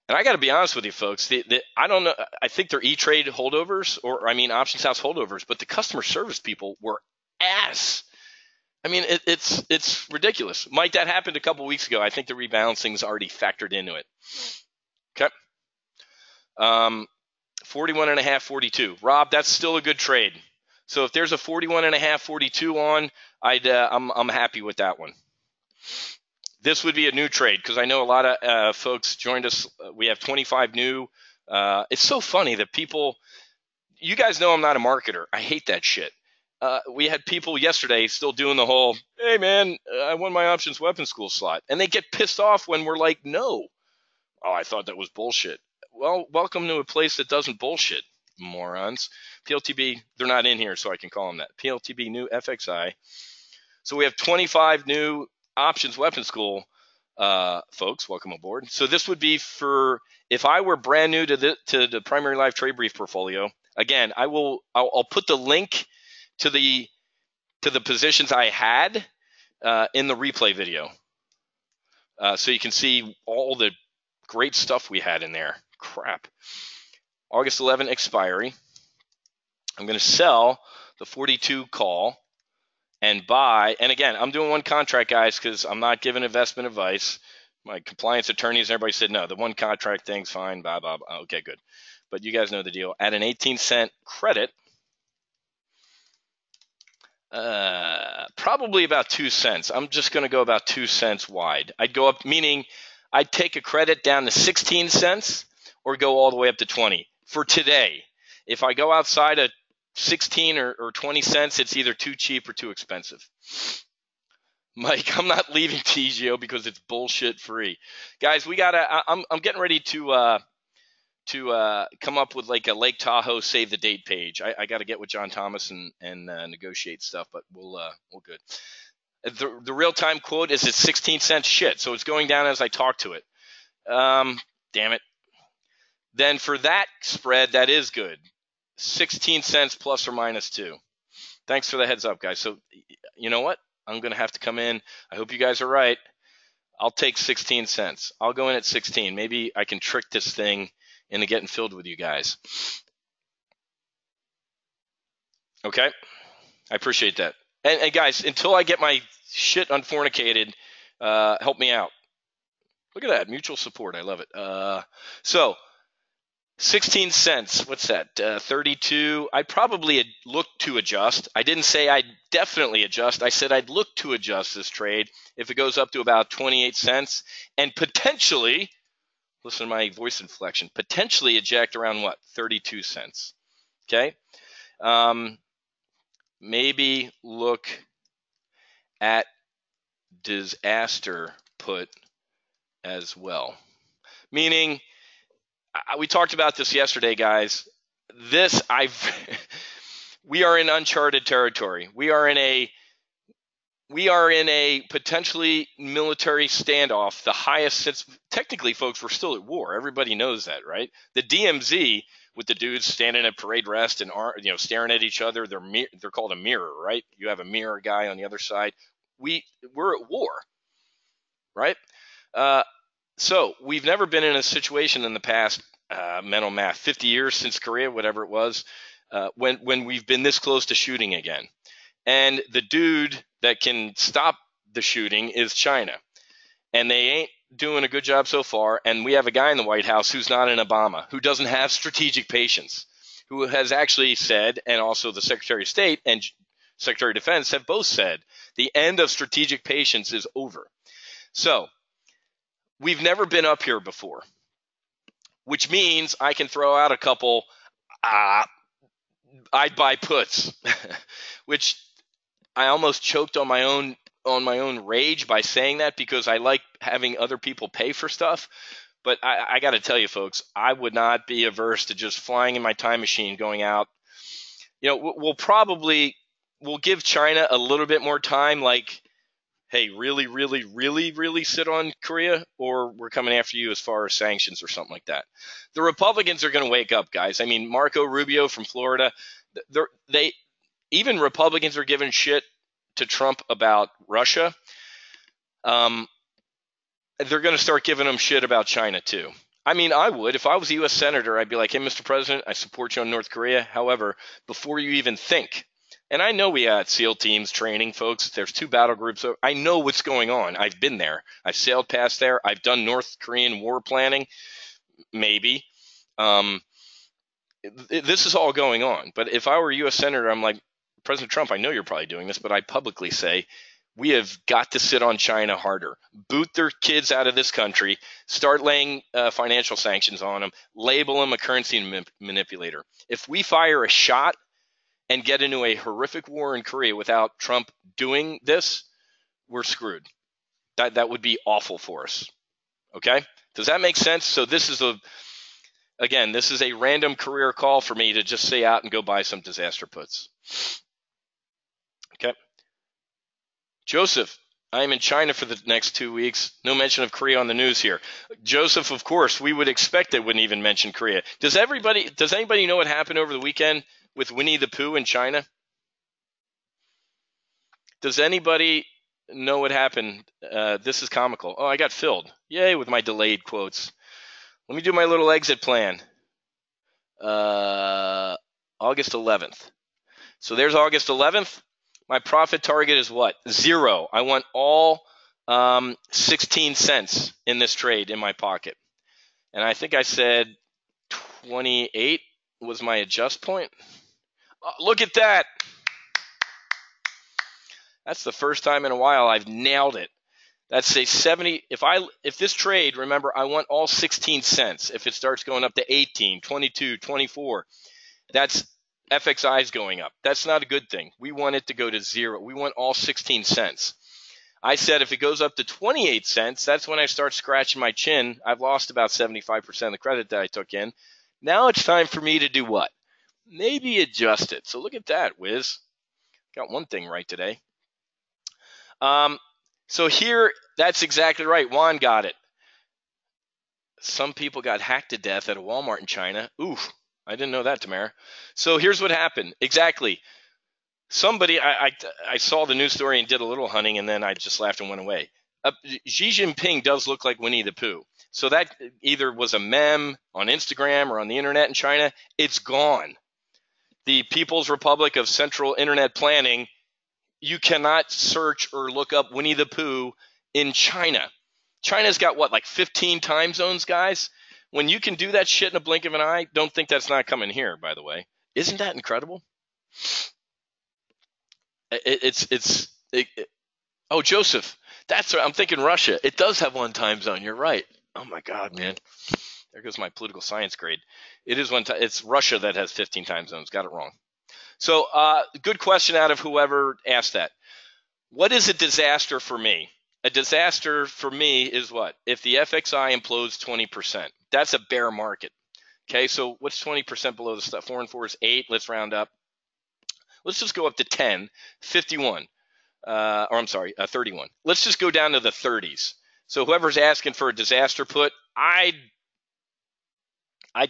And I got to be honest with you, folks. I don't know. I think they're E-Trade holdovers, options house holdovers, but the customer service people were ass. I mean, it's ridiculous. Mike, that happened a couple weeks ago. I think the rebalancing is already factored into it. Okay. 41.5, 42. Rob, that's still a good trade. So if there's a 41.5, 42 on, I'm happy with that one. This would be a new trade because I know a lot of folks joined us. We have 25 new. It's so funny that people, you guys know I'm not a marketer. I hate that shit. We had people yesterday still doing the whole, hey, man, I won my options weapon school slot. And they get pissed off when we're like, no. Oh, I thought that was bullshit. Well, welcome to a place that doesn't bullshit, morons. PLTB, they're not in here, so I can call them that. PLTB new FXI. So we have 25 new options weapon school folks. Welcome aboard. So this would be for if I were brand new to the primary live trade brief portfolio. Again, I'll put the link to the positions I had in the replay video, so you can see all the great stuff we had in there. Crap. August 11 expiry. I'm going to sell the 42 call and buy. And again, I'm doing one contract, guys, because I'm not giving investment advice. My compliance attorneys and everybody said, no, the one contract thing's fine, blah, blah, blah. Okay, good. But you guys know the deal. At an 18-cent credit, probably about 2 cents. I'm just going to go about 2 cents wide. I'd go up, meaning I'd take a credit down to 16 cents or go all the way up to 20 for today. If I go outside of 16 or 20 cents, it's either too cheap or too expensive. Mike, I'm not leaving TGO because it's bullshit free. Guys, I'm getting ready to come up with like a Lake Tahoe save the date page. I got to get with John Thomas and negotiate stuff, but we'll good. The real time quote is it's 16 cents shit, so it's going down as I talk to it. Damn it. Then for that spread, that is good. 16 cents plus or minus 2. Thanks for the heads up, guys. So you know what? I'm going to have to come in. I hope you guys are right. I'll take 16 cents. I'll go in at 16. Maybe I can trick this thing into getting filled with you guys. Okay? I appreciate that. And guys, until I get my shit unfornicated, help me out. Look at that. Mutual support. I love it. So 16 cents. What's that? 32. I'd probably look to adjust. I didn't say I'd definitely adjust. I said I'd look to adjust this trade if it goes up to about 28 cents and potentially, listen to my voice inflection, potentially eject around what? 32 cents. Okay? Maybe look at disaster put as well. Meaning, we talked about this yesterday, guys. We are in uncharted territory. We are in a potentially military standoff, the highest since technically, folks, we're still at war. Everybody knows that, right? The DMZ with the dudes standing at parade rest and staring at each other. They're called a mirror, right? You have a mirror guy on the other side. We're at war, right? So we've never been in a situation in the past, mental math, 50 years since Korea, whatever it was, when we've been this close to shooting again. And the dude that can stop the shooting is China. And they ain't doing a good job so far. And we have a guy in the White House who's not an Obama, who doesn't have strategic patience, who has actually said, and also the Secretary of State and Secretary of Defense have both said, the end of strategic patience is over. So we've never been up here before, which means I can throw out a couple I'd buy puts, which I almost choked on my own rage by saying that because I like having other people pay for stuff. But I got to tell you, folks, I would not be averse to just flying in my time machine, going out. We'll give China a little bit more time, like, hey, really, really, really, really sit on Korea, or we're coming after you as far as sanctions or something like that. The Republicans are going to wake up, guys. I mean, Marco Rubio from Florida, even Republicans are giving shit to Trump about Russia. They're going to start giving them shit about China too. I mean, I would. If I was a U.S. Senator, I'd be like, hey, Mr. President, I support you on North Korea. However, before you even think, and I know we had SEAL teams training, folks. There's 2 battle groups. I know what's going on. I've been there. I've sailed past there. I've done North Korean war planning, maybe. This is all going on. But if I were a U.S. Senator, I'm like, President Trump, I know you're probably doing this, but I publicly say, we have got to sit on China harder. Boot their kids out of this country. Start laying financial sanctions on them. Label them a currency manipulator. If we fire a shot and get into a horrific war in Korea without Trump doing this, we're screwed. That would be awful for us. Okay? Does that make sense? So this is a random career call for me to just stay out and go buy some disaster puts. Okay. Joseph, I am in China for the next 2 weeks. No mention of Korea on the news here. Joseph, of course, we would expect they wouldn't even mention Korea. Does anybody know what happened over the weekend with Winnie the Pooh in China? Does anybody know what happened? This is comical. Oh, I got filled. Yay, with my delayed quotes. Let me do my little exit plan. August 11th. So there's August 11th. My profit target is what? 0. I want all 16 cents in this trade in my pocket. And I think I said 28 was my adjust point. Oh, look at that. That's the first time in a while I've nailed it. That's a 70. If this trade, remember, I want all 16 cents. If it starts going up to 18, 22, 24, that's FXI's going up. That's not a good thing. We want it to go to 0. We want all 16 cents. I said if it goes up to 28 cents, that's when I start scratching my chin. I've lost about 75% of the credit that I took in. Now it's time for me to do what? Maybe adjust it. So look at that, Whiz. Got one thing right today. So here, that's exactly right. Juan got it. Some people got hacked to death at a Walmart in China. Oof. I didn't know that, Tamara. So here's what happened. Exactly. Somebody, I saw the news story and did a little hunting, and then I just laughed and went away. Xi Jinping does look like Winnie the Pooh. So that either was a meme on Instagram or on the internet in China. It's gone. The People's Republic of Central Internet Planning, you cannot search or look up Winnie the Pooh in China. China's got what, like 15 time zones, guys? When you can do that shit in a blink of an eye, don't think that's not coming here, by the way. Isn't that incredible? Oh, Joseph, that's right. I'm thinking Russia. It does have one time zone. You're right. Oh, my God, man. There goes my political science grade. It is one time. It's Russia that has 15 time zones. Got it wrong. So good question out of whoever asked that. What is a disaster for me? A disaster for me is what? If the FXI implodes 20%. That's a bear market. Okay, so what's 20% below the stuff? 4 and 4 is 8. Let's round up. Let's just go up to 10, 51. 31. Let's just go down to the 30s. So whoever's asking for a disaster put, I'd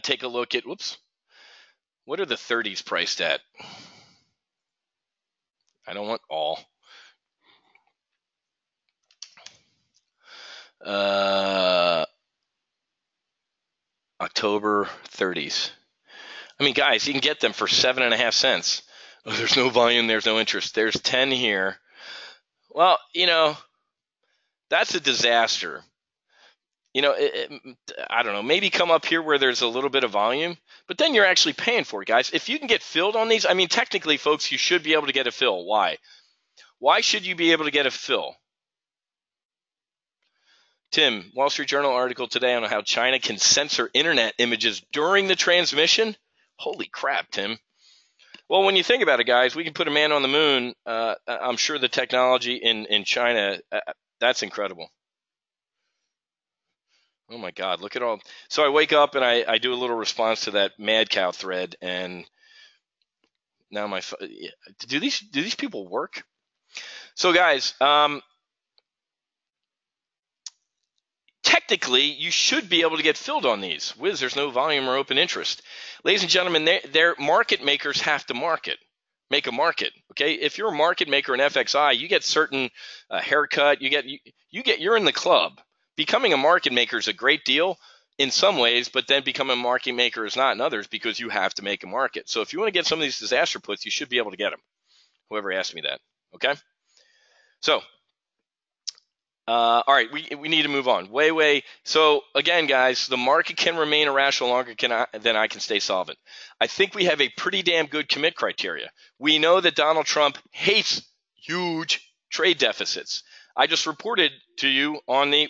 take a look at, whoops, what are the 30s priced at? I don't want all. October 30s. I mean, guys, you can get them for 7.5 cents. Oh, there's no volume, there's no interest. There's 10 here. Well, that's a disaster. I don't know, maybe come up here where there's a little bit of volume, but then you're actually paying for it, guys. If you can get filled on these, I mean, technically, folks, you should be able to get a fill. Why? Why should you be able to get a fill? Tim, Wall Street Journal article today on how China can censor internet images during the transmission. Holy crap, Tim. Well, when you think about it, guys, we can put a man on the moon. I'm sure the technology in China, that's incredible. Oh my God, look at all. So I wake up and I do a little response to that Mad Cow thread, and now do these people work? So guys, technically you should be able to get filled on these. Whiz, there's no volume or open interest. Ladies and gentlemen, their market makers have to make a market. Okay, if you're a market maker in FXI, you get certain haircut. You're in the club. Becoming a market maker is a great deal in some ways, but then becoming a market maker is not in others because you have to make a market. So if you want to get some of these disaster puts, you should be able to get them. Whoever asked me that. Okay, so. All right, we need to move on. So again, guys, the market can remain irrational longer than I can stay solvent. I think we have a pretty damn good commit criteria. We know that Donald Trump hates huge trade deficits. I just reported to you on the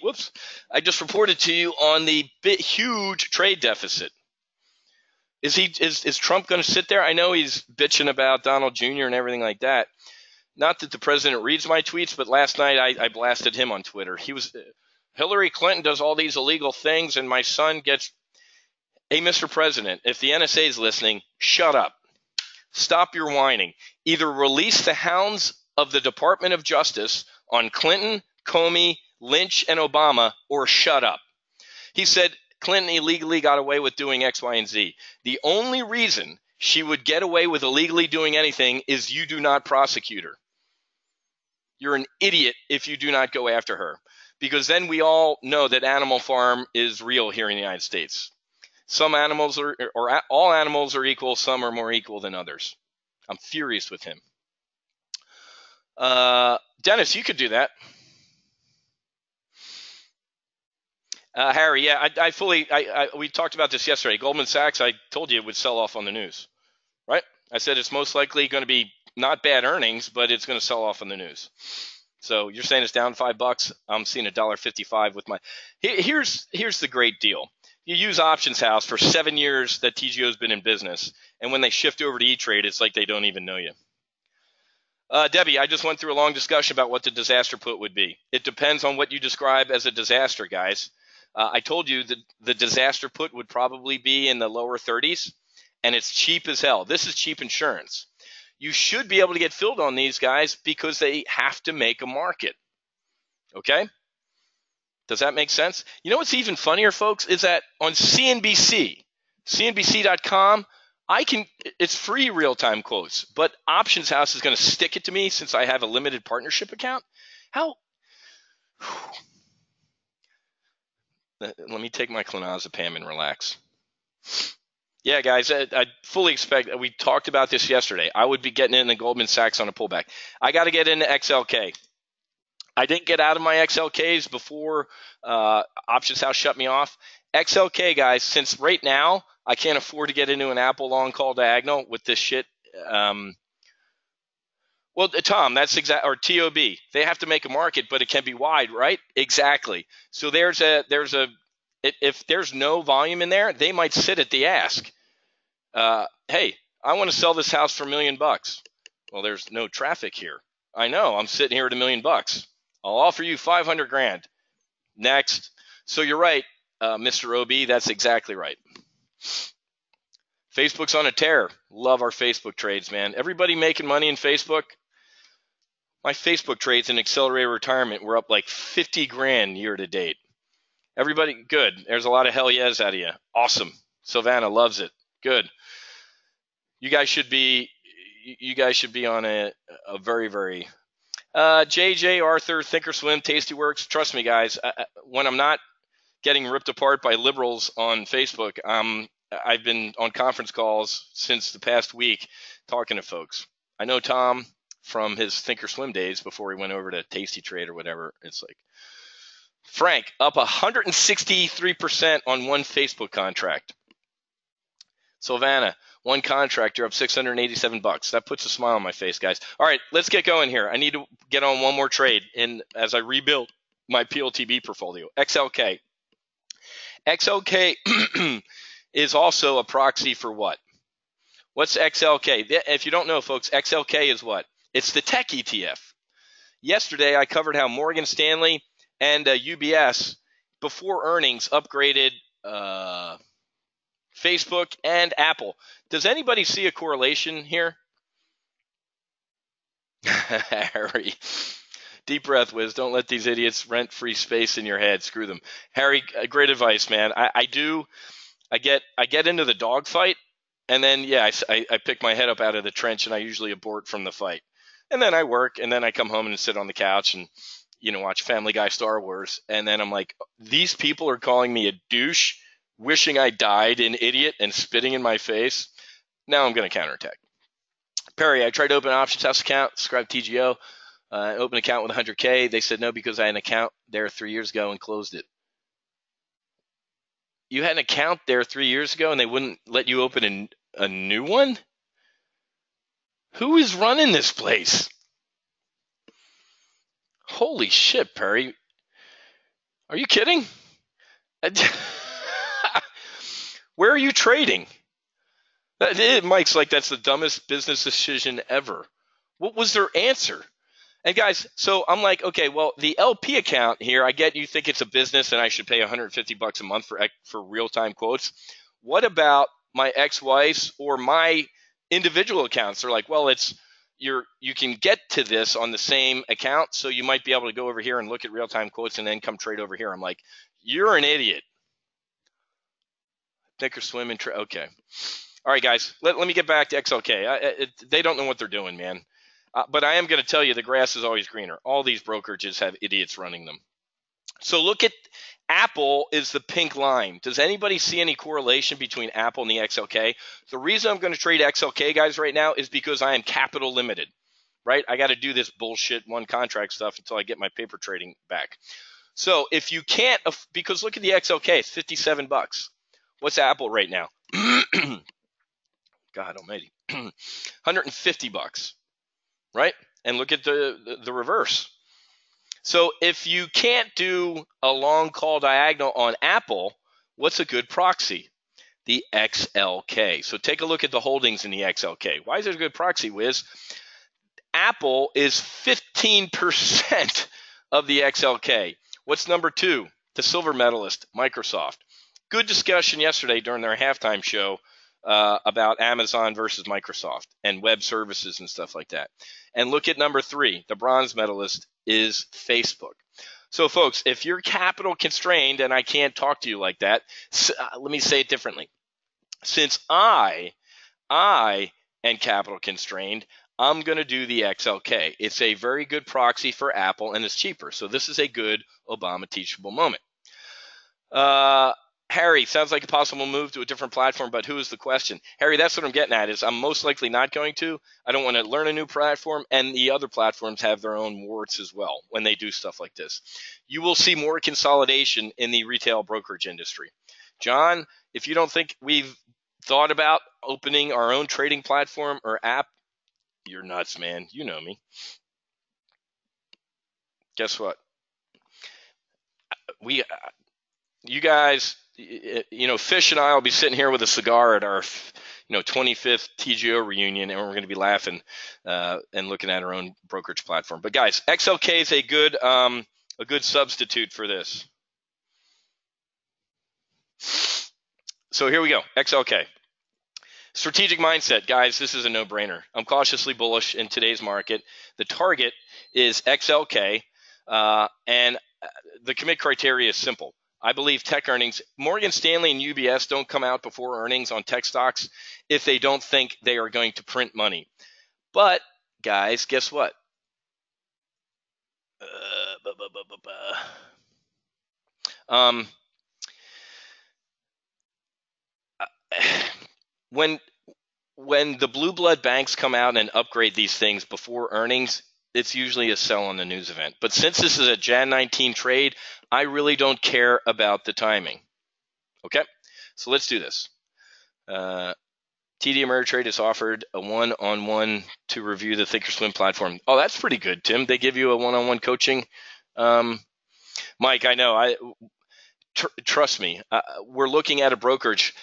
huge trade deficit. Is Trump going to sit there? I know he's bitching about Donald Jr. and everything like that. Not that the president reads my tweets, but last night I blasted him on Twitter. Hillary Clinton does all these illegal things, and my son gets, hey, Mr. President, if the NSA is listening, shut up. Stop your whining. Either release the hounds of the Department of Justice on Clinton, Comey, Lynch, and Obama, or shut up. He said Clinton illegally got away with doing X, Y, and Z. The only reason she would get away with illegally doing anything is you do not prosecute her. You're an idiot if you do not go after her, because then we all know that Animal Farm is real here in the United States. Some animals or all animals are equal. Some are more equal than others. I'm furious with him. Dennis, you could do that. Harry, yeah, we talked about this yesterday. Goldman Sachs, I told you it would sell off on the news, right? I said it's most likely going to be not bad earnings, but it's going to sell off on the news. So you're saying it's down $5. I'm seeing $1.55 with my. Here's the great deal. You use Options House for 7 years that TGO's been in business, and when they shift over to E-Trade, it's like they don't even know you. Debbie, I just went through a long discussion about what the disaster put would be. It depends on what you describe as a disaster, guys. I told you that the disaster put would probably be in the lower 30s, and it's cheap as hell. This is cheap insurance. You should be able to get filled on these guys because they have to make a market. Okay? Does that make sense? You know what's even funnier, folks, is that on CNBC, CNBC.com, it's free real-time quotes, but Options House is going to stick it to me since I have a limited partnership account. How? Let me take my clonazepam and relax. Yeah, guys, I fully expect. We talked about this yesterday. I would be getting into Goldman Sachs on a pullback. I got to get into XLK. I didn't get out of my XLKs before Options House shut me off. XLK, guys, since right now I can't afford to get into an Apple long call diagonal with this shit. Well, Tom, that's exact, or TOB. They have to make a market, but it can be wide, right? Exactly. So if there's no volume in there, they might sit at the ask. Hey, I want to sell this house for $1 million. Well, there's no traffic here. I know. I'm sitting here at $1 million. I'll offer you $500,000. Next. So you're right, Mr. OB. That's exactly right. Facebook's on a tear. Love our Facebook trades, man. Everybody making money in Facebook. My Facebook trades in accelerated retirement were up like $50,000 year to date. Everybody, good. There's a lot of hell yes out of you. Awesome. Savannah loves it. Good. You guys should be on a very, very JJ, Arthur, Thinkorswim, Tastyworks. Trust me, guys. When I'm not getting ripped apart by liberals on Facebook, I've been on conference calls since the past week talking to folks. I know Tom from his Thinkorswim days before he went over to Tasty Trade or whatever. It's like, Frank, up 163% on one Facebook contract. Savannah, one contract, you're up $687. That puts a smile on my face, guys. All right, let's get going here. I need to get on one more trade as I rebuild my PLTB portfolio. XLK. XLK is also a proxy for what? What's XLK? If you don't know, folks, XLK is what? It's the tech ETF. Yesterday, I covered how Morgan Stanley and UBS, before earnings, upgraded Facebook and Apple. Does anybody see a correlation here? Harry. Deep breath, Whiz. Don't let these idiots rent free space in your head. Screw them. Harry, great advice, man. I get into the dogfight, and then, yeah, I pick my head up out of the trench, and I usually abort from the fight. And then I work, and then I come home and sit on the couch and, watch Family Guy Star Wars. And then I'm like, these people are calling me a douche, wishing I died, an idiot, and spitting in my face. Now I'm going to counterattack. Perry, I tried to open an options house account, subscribe TGO, open an account with 100K. They said no because I had an account there 3 years ago and closed it. You had an account there 3 years ago and they wouldn't let you open a new one? Who is running this place? Holy shit, Perry. Are you kidding? Where are you trading? Mike's like, that's the dumbest business decision ever. What was their answer? And guys, so I'm like, okay, well, the LP account here, I get you think it's a business and I should pay $150 a month for real-time quotes. What about my ex-wife's or my individual accounts? They're like, well, you can get to this on the same account, so you might be able to go over here and look at real-time quotes and then come trade over here. I'm like, you're an idiot. Think or swim and trade. Okay. All right, guys, let me get back to XLK. They don't know what they're doing, man. But I am going to tell you the grass is always greener. All these brokerages have idiots running them. So look at Apple is the pink line. Does anybody see any correlation between Apple and the XLK? The reason I'm going to trade XLK, guys, right now is because I am capital limited, right? I got to do this bullshit one contract stuff until I get my paper trading back. So if you can't, because look at the XLK, it's $57. What's Apple right now? God almighty, $150, right? And look at the reverse. So if you can't do a long call diagonal on Apple, what's a good proxy? The XLK. So take a look at the holdings in the XLK. Why is it a good proxy, Wiz? Apple is 15% of the XLK. What's number two? The silver medalist, Microsoft. Good discussion yesterday during their halftime show about Amazon versus Microsoft and web services and stuff like that. And look at number three, the bronze medalist is Facebook. So folks, if you're capital constrained, and I can't talk to you like that, let me say it differently. Since I am capital constrained, I'm going to do the XLK. It's a very good proxy for Apple and it's cheaper. So this is a good Obama teachable moment. Harry, sounds like a possible move to a different platform, but who is the question? Harry, that's what I'm getting at is I'm most likely not going to. I don't want to learn a new platform, and the other platforms have their own warts as well when they do stuff like this. You will see more consolidation in the retail brokerage industry. John, if you don't think we've thought about opening our own trading platform or app, you're nuts, man. You know me. Guess what? You guys, Fish and I will be sitting here with a cigar at our, 25th TGO reunion, and we're going to be laughing and looking at our own brokerage platform. But guys, XLK is a good substitute for this. So here we go, XLK. Strategic mindset, guys, this is a no-brainer. I'm cautiously bullish in today's market. The target is XLK, and the commit criteria is simple. I believe tech earnings, Morgan Stanley and UBS don't come out before earnings on tech stocks if they don't think they are going to print money. But, guys, guess what? When the blue blood banks come out and upgrade these things before earnings, it's usually a sell on the news event. But since this is a Jan 19 trade, I really don't care about the timing. Okay, so let's do this. TD Ameritrade has offered a one-on-one to review the Thinkorswim platform. Oh, that's pretty good, Tim. They give you a one-on-one coaching. Mike, I know. Trust me. We're looking at a brokerage.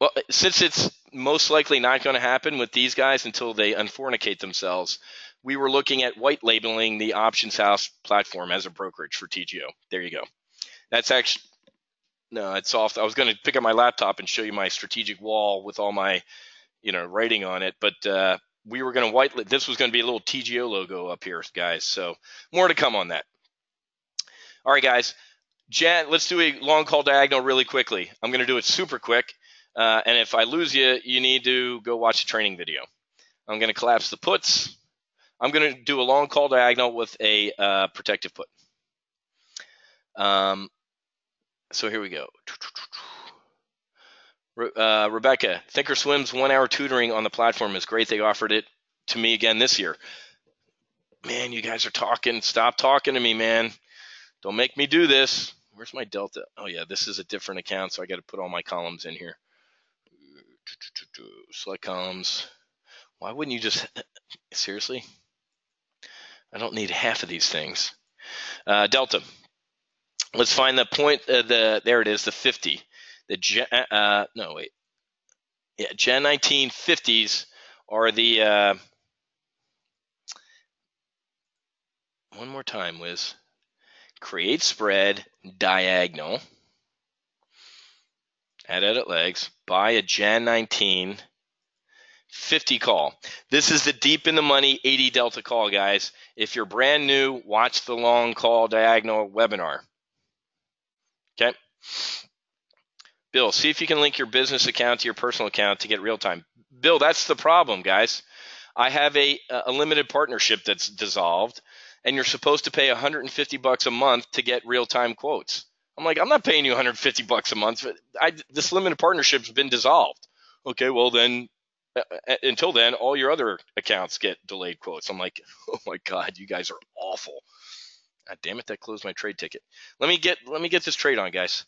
Well, since it's most likely not going to happen with these guys until they unfornicate themselves. We were looking at white labeling the Options House platform as a brokerage for TGO. There you go. That's actually, no, it's off. I was going to pick up my laptop and show you my strategic wall with all my, writing on it. But we were going to this was going to be a little TGO logo up here, guys. So more to come on that. All right, guys. Jan, let's do a long call diagonal really quickly. I'm going to do it super quick. And if I lose you, you need to go watch the training video. I'm going to collapse the puts. I'm going to do a long call diagonal with a protective put. So here we go. Rebecca, Thinkorswim's 1 hour tutoring on the platform is great. They offered it to me again this year. Man, you guys are talking. Stop talking to me, man. Don't make me do this. Where's my delta? Oh, yeah, this is a different account, so I got to put all my columns in here. Select columns. Why wouldn't you just – seriously? I don't need half of these things. Delta. Let's find the point. There it is, the 50. No, wait. Yeah, Gen 1950s are the one more time, Whiz. Create spread, diagonal, add edit legs, buy a Gen 19 50 call. This is the deep in the money 80 delta call, guys. If you're brand new, watch the long call diagonal webinar. Okay. Bill, see if you can link your business account to your personal account to get real time. Bill, that's the problem, guys. I have a limited partnership that's dissolved, and you're supposed to pay $150 a month to get real time quotes. I'm like, I'm not paying you $150 a month. This limited partnership's been dissolved. Okay, well then, until then, all your other accounts get delayed quotes. I'm like, oh my God, you guys are awful. God damn it, that closed my trade ticket. Let me get this trade on, guys.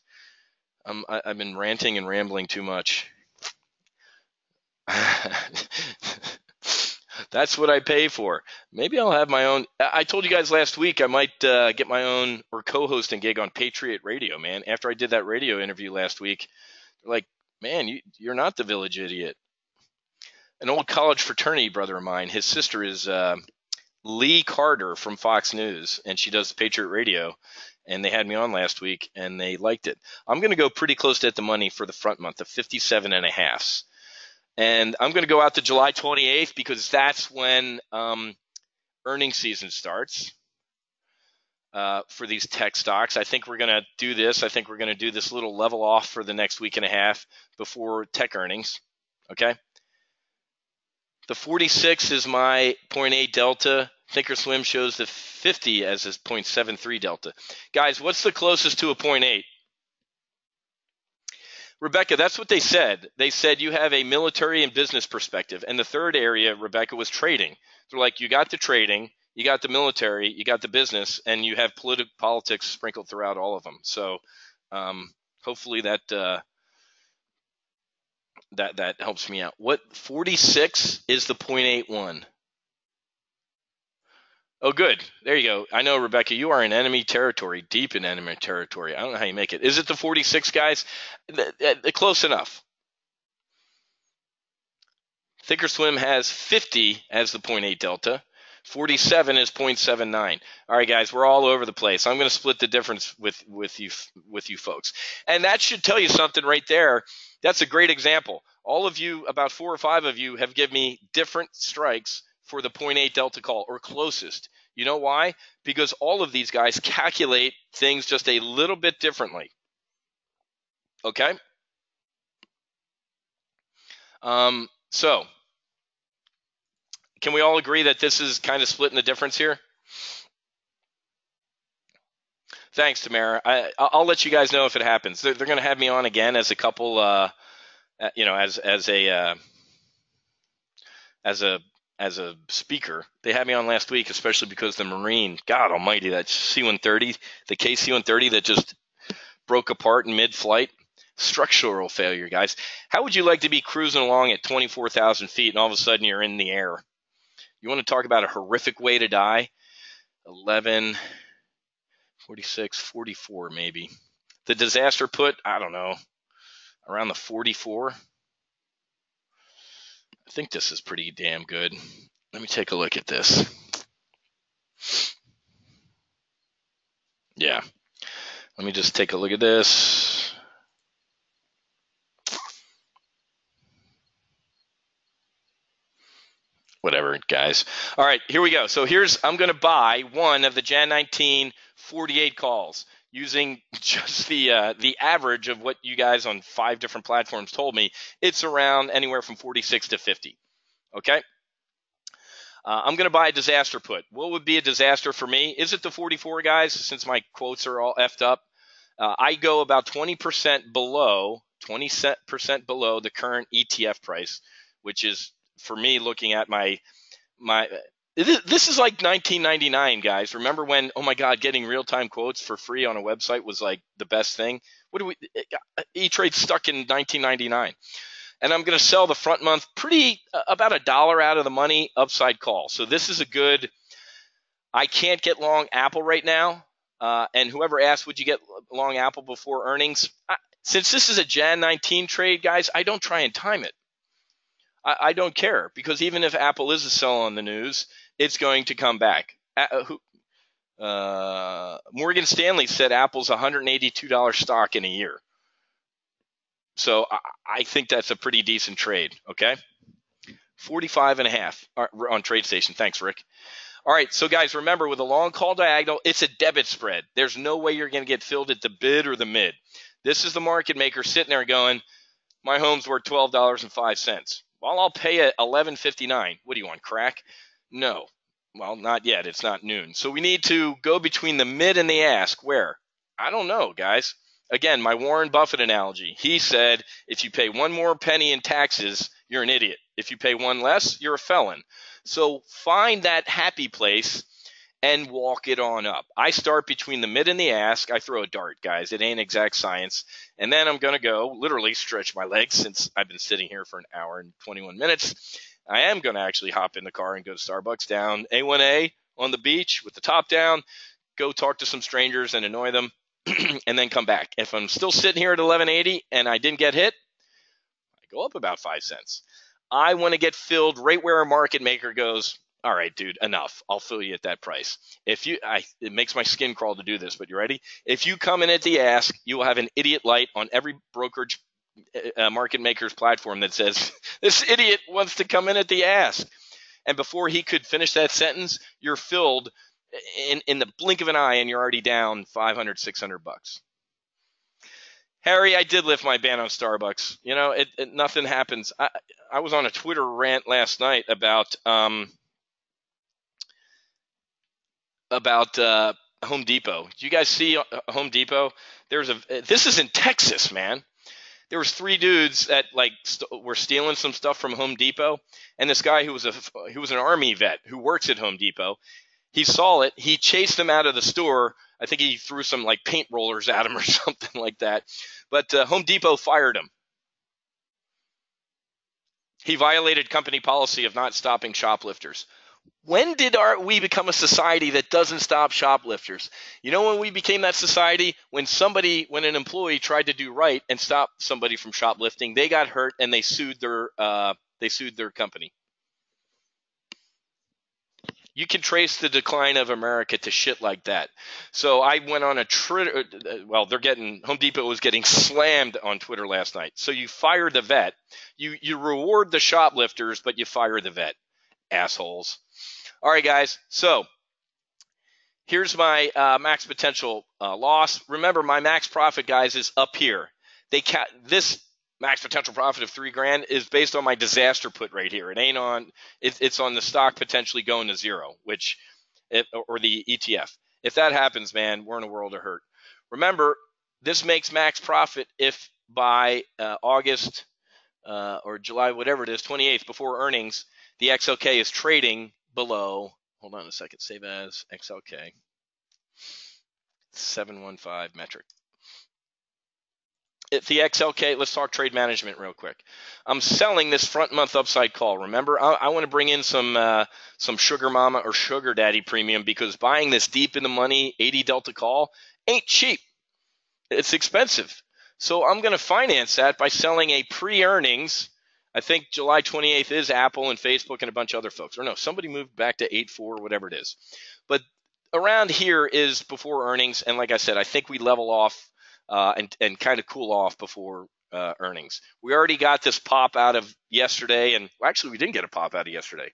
I've been ranting and rambling too much. That's what I pay for. Maybe I'll have my own. I told you guys last week I might get my own or co-hosting gig on Patriot Radio, man. After I did that radio interview last week, they're like, man, you're not the village idiot. An old college fraternity brother of mine, his sister is Lee Carter from Fox News, and she does Patriot Radio. And they had me on last week, and they liked it. I'm going to go pretty close to at the money for the front month of 57.5. And I'm going to go out to July 28th because that's when earnings season starts for these tech stocks. I think we're going to do this. I think we're going to do this little level off for the next week and a half before tech earnings. Okay. The 46 is my 0.8 delta. Thinkorswim shows the 50 as a 0.73 delta. Guys, what's the closest to a 0.8? Rebecca, that's what they said. They said you have a military and business perspective. And the third area, Rebecca, was trading. They're like, you got the trading, you got the military, you got the business, and you have politics sprinkled throughout all of them. So hopefully that helps me out. What 46 is the 0.81? Oh, good. There you go. I know, Rebecca, you are in enemy territory, deep in enemy territory. I don't know how you make it. Is it the 46, guys? Close enough. Thinkorswim has 50 as the 0.8 delta. 47 is 0.79. All right, guys, we're all over the place. I'm going to split the difference with you folks. And that should tell you something right there. That's a great example. All of you, about 4 or 5 of you, have given me different strikes for the 0.8 delta call, or closest. You know why? Because all of these guys calculate things just a little bit differently. Okay? So, can we all agree that this is kind of splitting the difference here? Thanks, Tamara. I'll let you guys know if it happens. They're going to have me on again as a couple, as a speaker. They had me on last week, especially because the Marine, God almighty, that C-130, the KC-130 that just broke apart in mid-flight. Structural failure, guys. How would you like to be cruising along at 24,000 feet and all of a sudden you're in the air? You want to talk about a horrific way to die? 11, 46, 44 maybe. The disaster put, I don't know, around the 44. I think this is pretty damn good. Let me take a look at this. Yeah. Let me just take a look at this. Whatever, guys. All right, here we go. So I'm going to buy one of the Jan 19 48 calls using just the average of what you guys on 5 different platforms told me. It's around anywhere from 46 to 50. Okay. I'm going to buy a disaster put. What would be a disaster for me? Is it the 44, guys? Since my quotes are all effed up, I go about 20% below the current ETF price, which is, for me, looking at my this is like 1999, guys. Remember when, oh my God, getting real-time quotes for free on a website was like the best thing? E-Trade stuck in 1999. And I'm going to sell the front month about $1 out of the money upside call. So this is a good, I can't get long Apple right now. And whoever asked, would you get long Apple before earnings? Since this is a Jan 19 trade, guys, I don't try and time it. I don't care, because even if Apple is a sell on the news, it's going to come back. Morgan Stanley said Apple's $182 stock in a year. So I think that's a pretty decent trade, okay? 45.5 on TradeStation. Thanks, Rick. All right, so guys, remember, with a long call diagonal, it's a debit spread. There's no way you're going to get filled at the bid or the mid. This is the market maker sitting there going, my home's worth $12.05. Well, I'll pay it $11.59. What do you want, crack? No. Well, not yet. It's not noon. So we need to go between the mid and the ask. Where? I don't know, guys. Again, my Warren Buffett analogy. He said, if you pay one more penny in taxes, you're an idiot. If you pay one less, you're a felon. So find that happy place and walk it on up. I start between the mid and the ask. I throw a dart, guys. It ain't exact science. And then I'm going to go literally stretch my legs, since I've been sitting here for an hour and 21 minutes. I am going to actually hop in the car and go to Starbucks down A1A on the beach with the top down, go talk to some strangers and annoy them, and then come back. If I'm still sitting here at 1180 and I didn't get hit, I go up about 5 cents. I want to get filled right where a market maker goes, all right, dude, enough. I'll fill you at that price. It makes my skin crawl to do this, but you ready? If you come in at the ask, you will have an idiot light on every brokerage market maker's platform that says, this idiot wants to come in at the ask. And before he could finish that sentence, you're filled in the blink of an eye, and you're already down $500, $600. Harry, I did lift my ban on Starbucks. You know, nothing happens. I was on a Twitter rant last night about Home Depot. Did you guys see Home Depot? This is in Texas, man. There was 3 dudes that were stealing some stuff from Home Depot, and this guy who was an Army vet who works at Home Depot, he saw it. He chased them out of the store. I think he threw some paint rollers at him or something like that. But Home Depot fired him. He violated company policy of not stopping shoplifters. When did we become a society that doesn't stop shoplifters? You know when we became that society? When an employee tried to do right and stop somebody from shoplifting, they got hurt and they sued their company. You can trace the decline of America to shit like that. So I went on Home Depot was getting slammed on Twitter last night. So you fire the vet. You reward the shoplifters, but you fire the vet. Assholes. All right, guys. So here's my max potential loss. Remember, my max profit, guys, is up here. This max potential profit of $3,000 is based on my disaster put right here. It ain't on. It's on the stock potentially going to zero, or the ETF. If that happens, man, we're in a world of hurt. Remember, this makes max profit if by August or July, whatever it is, 28th, before earnings, the XLK is trading below. Hold on a second. Save as XLK 715 metric. If the XLK, let's talk trade management real quick. I'm selling this front month upside call. Remember, I want to bring in some sugar mama or sugar daddy premium, because buying this deep in the money 80 delta call ain't cheap. It's expensive. So I'm going to finance that by selling a pre-earnings. I think July 28th is Apple and Facebook and a bunch of other folks. Or no, somebody moved back to 8-4, whatever it is. But around here is before earnings. And like I said, I think we level off and kind of cool off before earnings. We already got this pop out of yesterday. And well, actually, we didn't get a pop out of yesterday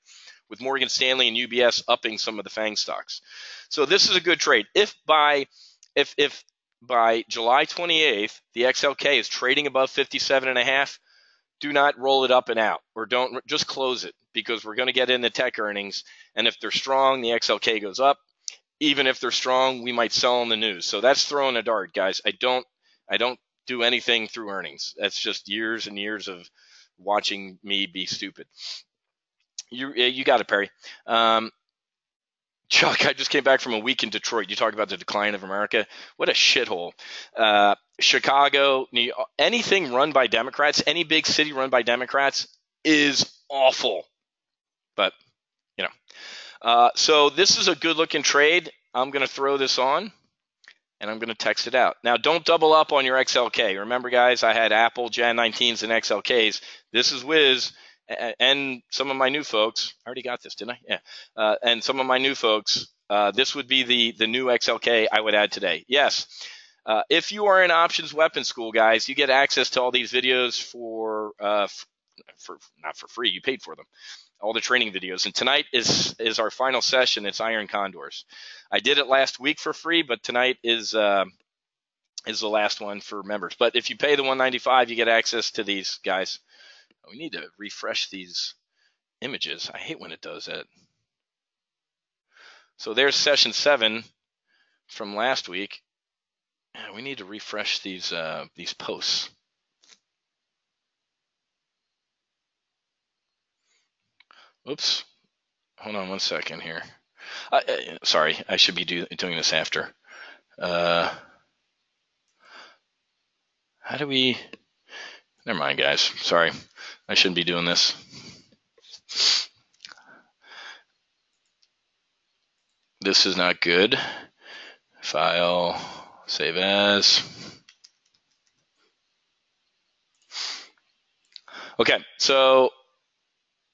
with Morgan Stanley and UBS upping some of the FANG stocks. So this is a good trade. If by July 28th, the XLK is trading above 57.5, do not roll it up and out, or don't just close it, because we're going to get into tech earnings. And if they're strong, the XLK goes up. Even if they're strong, we might sell on the news. So that's throwing a dart, guys. I don't do anything through earnings. That's just years and years of watching me be stupid. You got it, Perry. Chuck, I just came back from a week in Detroit. You talk about the decline of America. What a shithole. Chicago, anything run by Democrats, any big city run by Democrats is awful. But, so this is a good-looking trade. I'm going to throw this on, and I'm going to text it out. Now, don't double up on your XLK. Remember, guys, I had Apple, Jan 19s, and XLKs. This is Whiz. And some of my new folks, I already got this, didn't I? Yeah. And some of my new folks, this would be the new XLK I would add today. Yes. If you are in options weapons school, guys, you get access to all these videos for not for free. You paid for them. All the training videos. And tonight is our final session. It's Iron Condors. I did it last week for free, but tonight is the last one for members. But if you pay the $195, you get access to these, guys. We need to refresh these images. I hate when it does that. So there's session 7 from last week. We need to refresh these posts. Oops. Hold on one second here. Sorry, I should be doing this after. How do we... Never mind, guys. Sorry. I shouldn't be doing this. This is not good. File, save as. Okay, so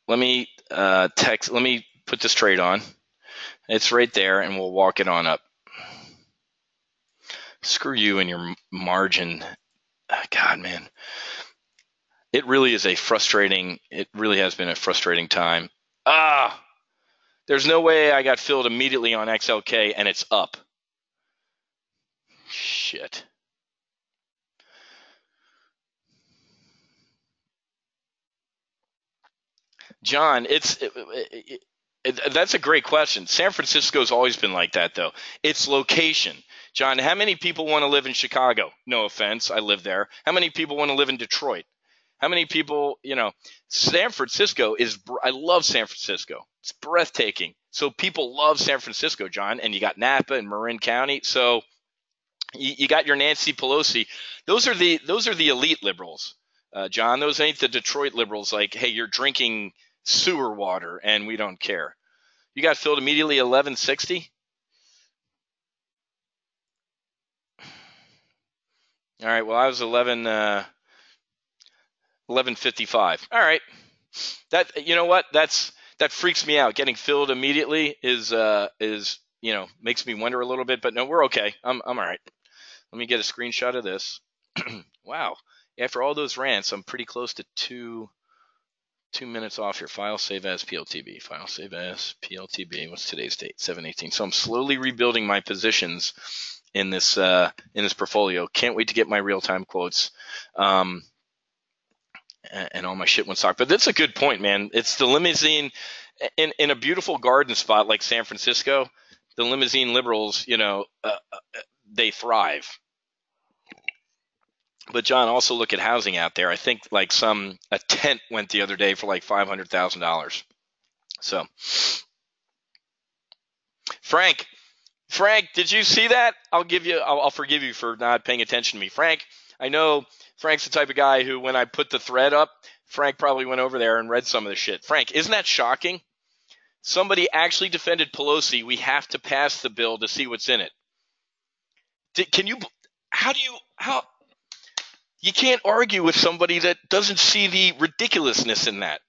let me put this trade on. It's right there, and we'll walk it on up. Screw you and your margin. God, man. It really has been a frustrating time. There's no way I got filled immediately on XLK and it's up. Shit. John, that's a great question. San Francisco's always been like that, though. It's location. John, how many people want to live in Chicago? No offense, I live there. How many people want to live in Detroit? How many people, San Francisco I love San Francisco. It's breathtaking. So people love San Francisco, John, and you got Napa and Marin County. So you got your Nancy Pelosi. Those are the elite liberals, John. Those ain't the Detroit liberals like, hey, you're drinking sewer water and we don't care. You got filled immediately 1160? All right, well, I was 1155. All right. That freaks me out. Getting filled immediately is makes me wonder a little bit, but no, we're okay. I'm all right. Let me get a screenshot of this. Wow. After all those rants, I'm pretty close to 2 minutes off here. File save as PLTB. File save as PLTB. What's today's date? 7/18. So I'm slowly rebuilding my positions in this portfolio. Can't wait to get my real-time quotes. And all my shit went stock. But that's a good point, man. It's the limousine in a beautiful garden spot like San Francisco. The limousine liberals, they thrive. But John, also look at housing out there. I think like a tent went the other day for like $500,000. So, Frank, did you see that? I'll forgive you for not paying attention to me, Frank. I know Frank's the type of guy who, when I put the thread up, Frank probably went over there and read some of the shit. Frank, isn't that shocking? Somebody actually defended Pelosi. We have to pass the bill to see what's in it. You can't argue with somebody that doesn't see the ridiculousness in that.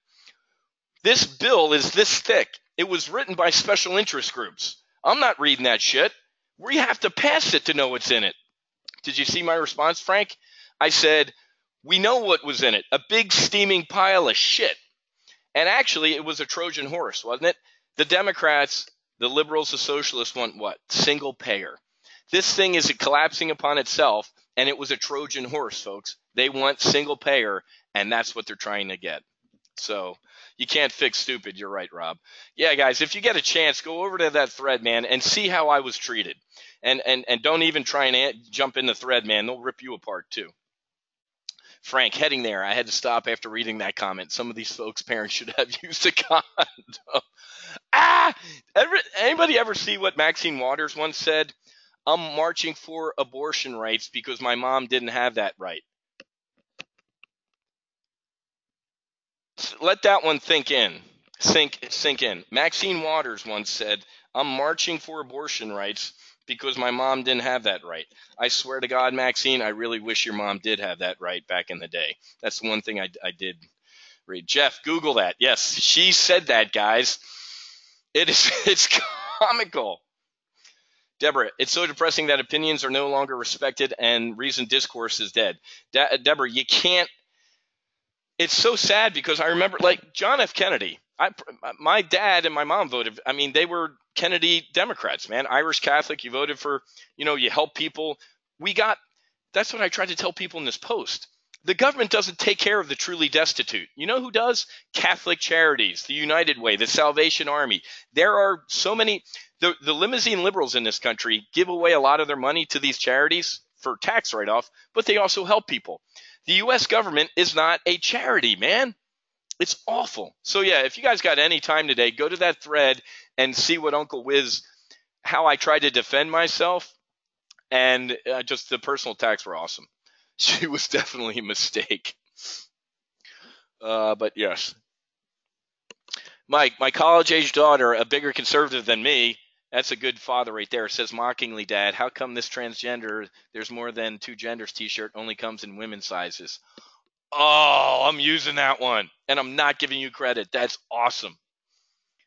This bill is this thick. It was written by special interest groups. I'm not reading that shit. We have to pass it to know what's in it. Did you see my response, Frank? I said, we know what was in it. A big steaming pile of shit. And actually, it was a Trojan horse, wasn't it? The Democrats, the liberals, the socialists want what? Single payer. This thing is collapsing upon itself, and it was a Trojan horse, folks. They want single payer, and that's what they're trying to get. So you can't fix stupid. You're right, Rob. Yeah, guys, if you get a chance, go over to that thread, man, and see how I was treated. And don't even try and jump in the thread, man. They'll rip you apart, too. Frank, heading there, I had to stop after reading that comment. Some of these folks' parents should have used a condom. Anybody ever see what Maxine Waters once said? I'm marching for abortion rights because my mom didn't have that right. Let that one sink in. Maxine Waters once said, I'm marching for abortion rights because my mom didn't have that right. I swear to God, Maxine, I really wish your mom did have that right back in the day. That's the one thing I did read. Jeff, Google that. Yes, she said that, guys. It's comical. Deborah, it's so depressing that opinions are no longer respected and reasoned discourse is dead. Deborah, you can't. It's so sad because I remember, like, John F. Kennedy. My dad and my mom voted. I mean, they were Kennedy Democrats, man. Irish Catholic. You voted for, you help people. That's what I tried to tell people in this post. The government doesn't take care of the truly destitute. You know who does? Catholic Charities, the United Way, the Salvation Army. There are so many. The limousine liberals in this country give away a lot of their money to these charities for tax write-off, but they also help people. The U.S. government is not a charity, man. It's awful. So, yeah, if you guys got any time today, go to that thread and see what Uncle Whiz, how I tried to defend myself. And just the personal attacks were awesome. She was definitely a mistake. But, yes. Mike, my college-age daughter, a bigger conservative than me, that's a good father right there. It says mockingly, Dad, how come this transgender, there's more than two genders t-shirt only comes in women's sizes? Oh, I'm using that one. And I'm not giving you credit. That's awesome.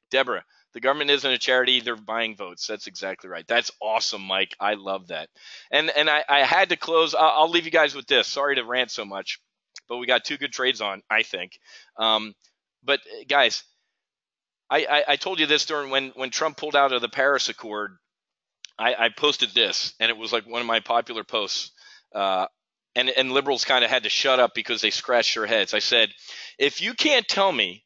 Deborah, the government isn't a charity. They're buying votes. That's exactly right. That's awesome, Mike. I love that. And I had to close. I'll leave you guys with this. Sorry to rant so much, but we got two good trades on, I think. But, guys, I told you this during when Trump pulled out of the Paris Accord. I posted this, and it was like one of my popular posts. And liberals kind of had to shut up because they scratched their heads. I said, if you can't tell me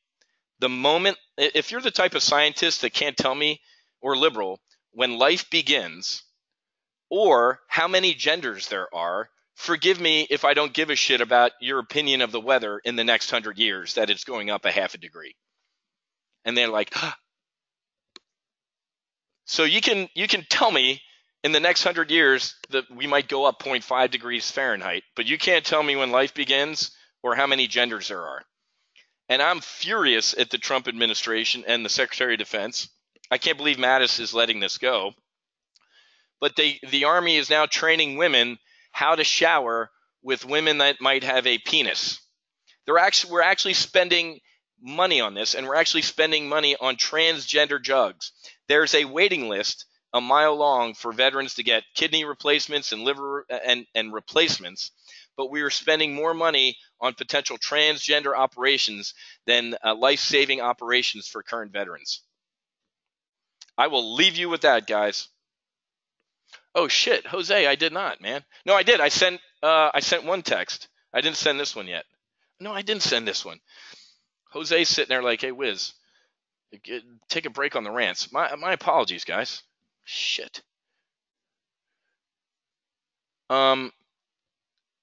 the moment, if you're the type of scientist that can't tell me, or liberal, when life begins, or how many genders there are, forgive me if I don't give a shit about your opinion of the weather in the next 100 years, that it's going up a half a degree. And they're like, so you can tell me in the next 100 years that we might go up 0.5 degrees Fahrenheit, but you can't tell me when life begins or how many genders there are. And I'm furious at the Trump administration and the Secretary of Defense. I can't believe Mattis is letting this go. But the Army is now training women how to shower with women that might have a penis. We're actually spending money on this, and we're actually spending money on transgender jugs. There's a waiting list a mile long for veterans to get kidney replacements and liver and replacements, but we are spending more money on potential transgender operations than life-saving operations for current veterans. I will leave you with that, guys. Oh shit, Jose, I did not, man. No, I did. I sent one text. I didn't send this one yet. No, I didn't send this one. Jose's sitting there like, hey, Whiz, take a break on the rants. My apologies, guys. Shit. Let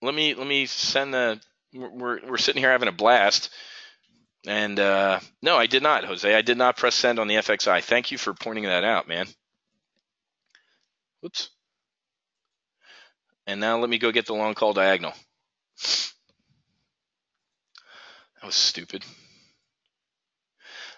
me send the. We're sitting here having a blast, and no, I did not, Jose. I did not press send on the FXI. Thank you for pointing that out, man. Whoops. And now let me go get the long call diagonal. That was stupid.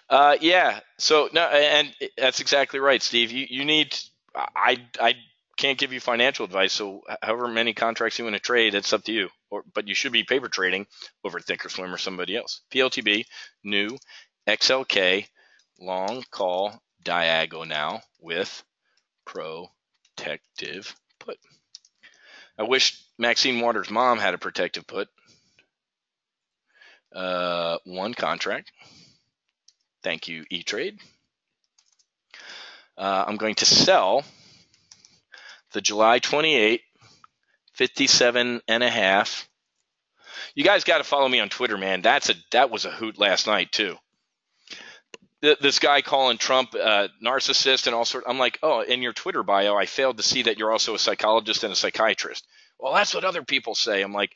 Yeah. So no, and that's exactly right, Steve. You need. I can't give you financial advice. So however many contracts you want to trade, it's up to you. But you should be paper trading over Thinkorswim or somebody else. PLTB, new, XLK, long call, diagonal with protective put. I wish Maxine Waters' mom had a protective put. One contract. Thank you, E-Trade. I'm going to sell the July 28, 57.5. You guys got to follow me on Twitter, man. That was a hoot last night too. This guy calling Trump narcissist and all sorts. I'm like, oh, in your Twitter bio, I failed to see that you're also a psychologist and a psychiatrist. Well, that's what other people say. I'm like,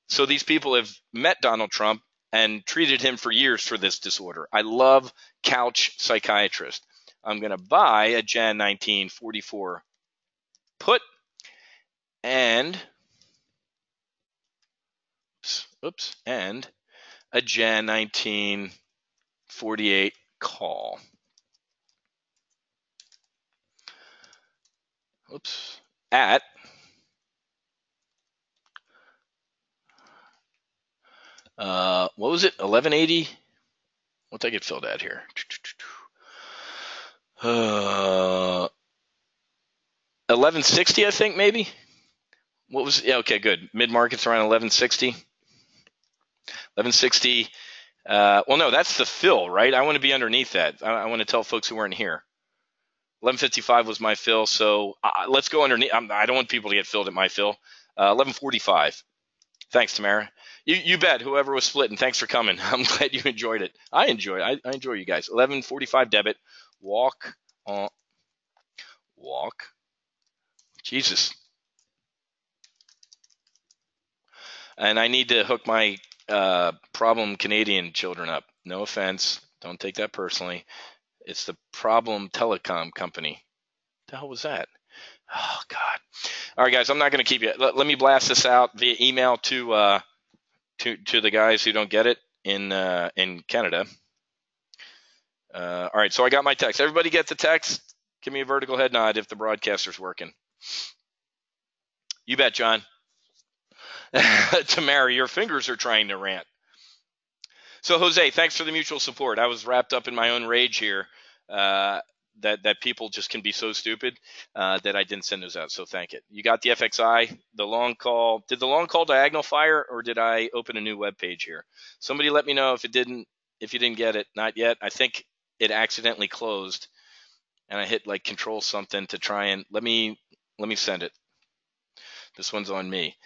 so these people have met Donald Trump and treated him for years for this disorder. I love couch psychiatrist. I'm going to buy a Jan 1944 put and a Jan 1948 call. At what was it? 1180. What'd I get filled at here? 1160, I think, maybe. What was? Yeah, okay, good. Mid market's around 1160. 1160. Well, no, that's the fill, right? I want to be underneath that. I want to tell folks who weren't here. 1155 was my fill, so let's go underneath. I don't want people to get filled at my fill. 1145. Thanks, Tamara. You bet. Whoever was splitting, thanks for coming. I'm glad you enjoyed it. I enjoy you guys. 1145 debit. Walk. Jesus. And I need to hook my problem Canadian children up. No offense. Don't take that personally. It's the problem telecom company. The hell was that? Oh, God. All right, guys, I'm not going to keep you. Let me blast this out via email to the guys who don't get it in Canada. All right, so I got my text. Everybody get the text? Give me a vertical head nod if the broadcaster's working. You bet, John. Tamara, your fingers are trying to rant. So, Jose, thanks for the mutual support. I was wrapped up in my own rage here that people just can be so stupid that I didn't send those out. So thank it. You got the FXI, the long call. Did the long call diagonal fire, or did I open a new web page here? Somebody let me know if you didn't get it. Not yet. I think it accidentally closed, and I hit like control something to try and let me send it. This one's on me.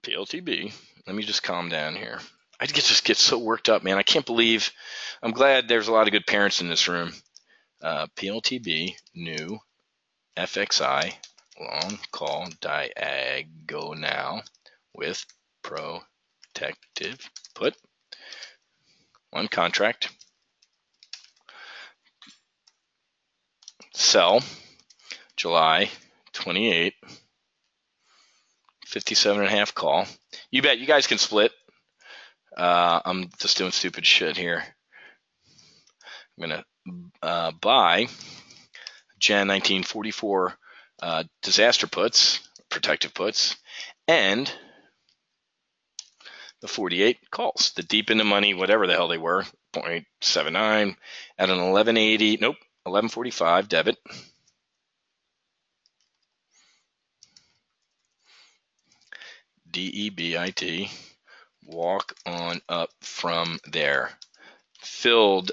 PLTB. Let me just calm down here. I just get so worked up, man. I can't believe. I'm glad there's a lot of good parents in this room. PLTB, new, FXI, long call, diagonal with protective put. One contract. Sell, July 28, 57.5 call. You bet. You guys can split. I'm just doing stupid shit here. I'm going to buy Jan 1944 disaster puts, protective puts, and the 48 calls, the deep in the money, whatever the hell they were, 0.79 at an 1180, nope, 1145 debit. DEBIT, walk on up from there. I'm filled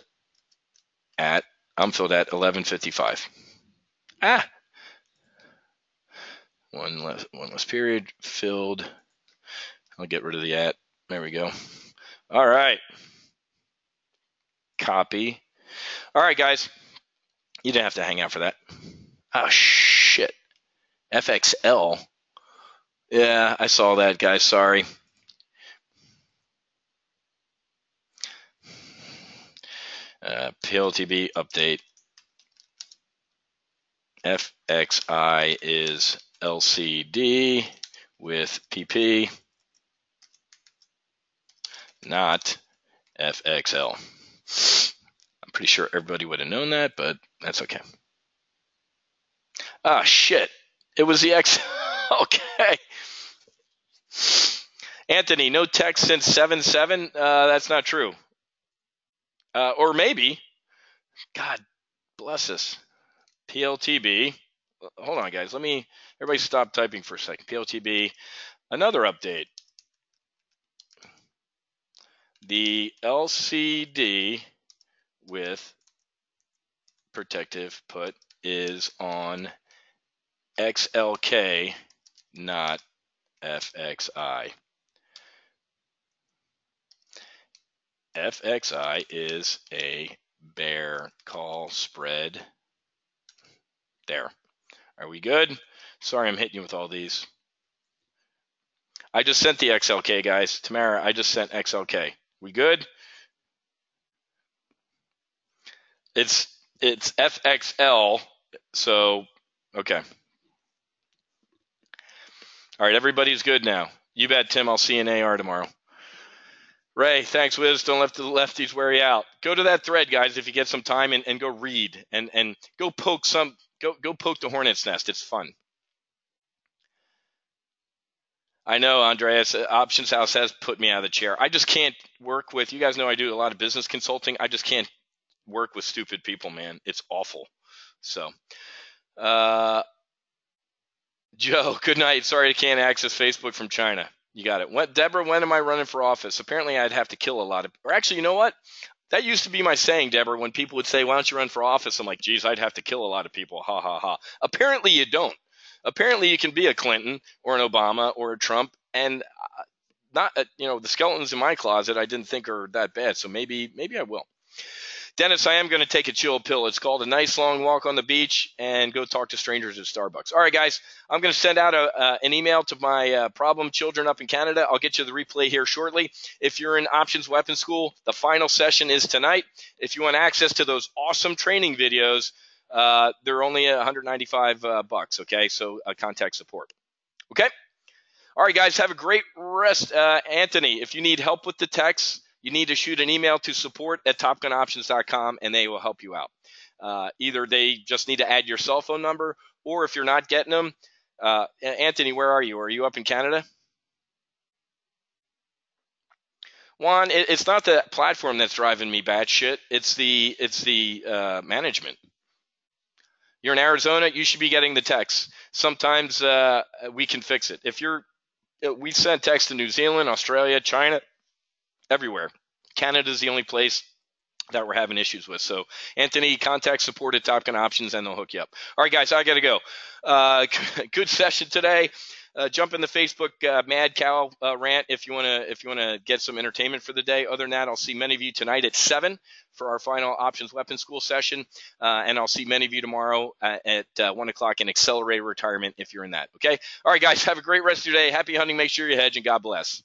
at 1155. One less period, filled. I'll get rid of the at. There we go. All right. Copy. All right, guys. You didn't have to hang out for that. Oh, shit. FXL. Yeah, I saw that, guys. Sorry. PLTB update. FXI is LCD with PP, not FXL. I'm pretty sure everybody would have known that, but that's okay. Ah, shit. It was the X. Okay. Anthony, no text since 7/7. That's not true. Or maybe. God bless us. PLTB. Hold on, guys. Everybody stop typing for a second. PLTB. Another update. The LCD with protective put is on XLK, not FXI. FXI is a bear call spread. There. Are we good? Sorry, I'm hitting you with all these. I just sent the XLK, guys. Tamara, I just sent XLK. We good? It's FXL. So, okay. All right, everybody's good now. You bet, Tim. I'll see you in AR tomorrow. Ray, thanks, Whiz. Don't let the lefties wear you out. Go to that thread, guys, if you get some time, and go read and go poke go poke the hornet's nest. It's fun. I know, Andreas. Options House has put me out of the chair. I just can't work with. You guys know I do a lot of business consulting. I just can't work with stupid people, man. It's awful. So, Joe, good night. Sorry I can't access Facebook from China. You got it. Deborah, when am I running for office? Apparently, I'd have to kill a lot of. Or actually, you know what? That used to be my saying, Deborah, when people would say, why don't you run for office? I'm like, geez, I'd have to kill a lot of people. Ha, ha, ha. Apparently, you don't. Apparently, you can be a Clinton or an Obama or a Trump. And not, the skeletons in my closet I didn't think are that bad. So maybe I will. Dennis, I am going to take a chill pill. It's called a nice long walk on the beach and go talk to strangers at Starbucks. All right, guys, I'm going to send out an email to my problem children up in Canada. I'll get you the replay here shortly. If you're in Options Weapons School, the final session is tonight. If you want access to those awesome training videos, they're only $195, okay? So contact support, okay? All right, guys, have a great rest. Anthony, if you need help with the text, you need to shoot an email to support@topgunoptions.com, and they will help you out. Either they just need to add your cell phone number, or if you're not getting them, Anthony, where are you? Are you up in Canada? Juan, it's not the platform that's driving me batshit. It's the management. You're in Arizona, you should be getting the text. Sometimes we can fix it. We send text to New Zealand, Australia, China, everywhere. Canada's the only place that we're having issues with. So, Anthony, contact support at Top Gun Options, and they'll hook you up. All right, guys, I got to go. Good session today. Jump in the Facebook Mad Cow rant if you want to get some entertainment for the day. Other than that, I'll see many of you tonight at 7 for our final Options Weapons School session, and I'll see many of you tomorrow at 1 o'clock in Accelerated Retirement if you're in that. Okay. All right, guys, have a great rest of your day. Happy hunting. Make sure you hedge, and God bless.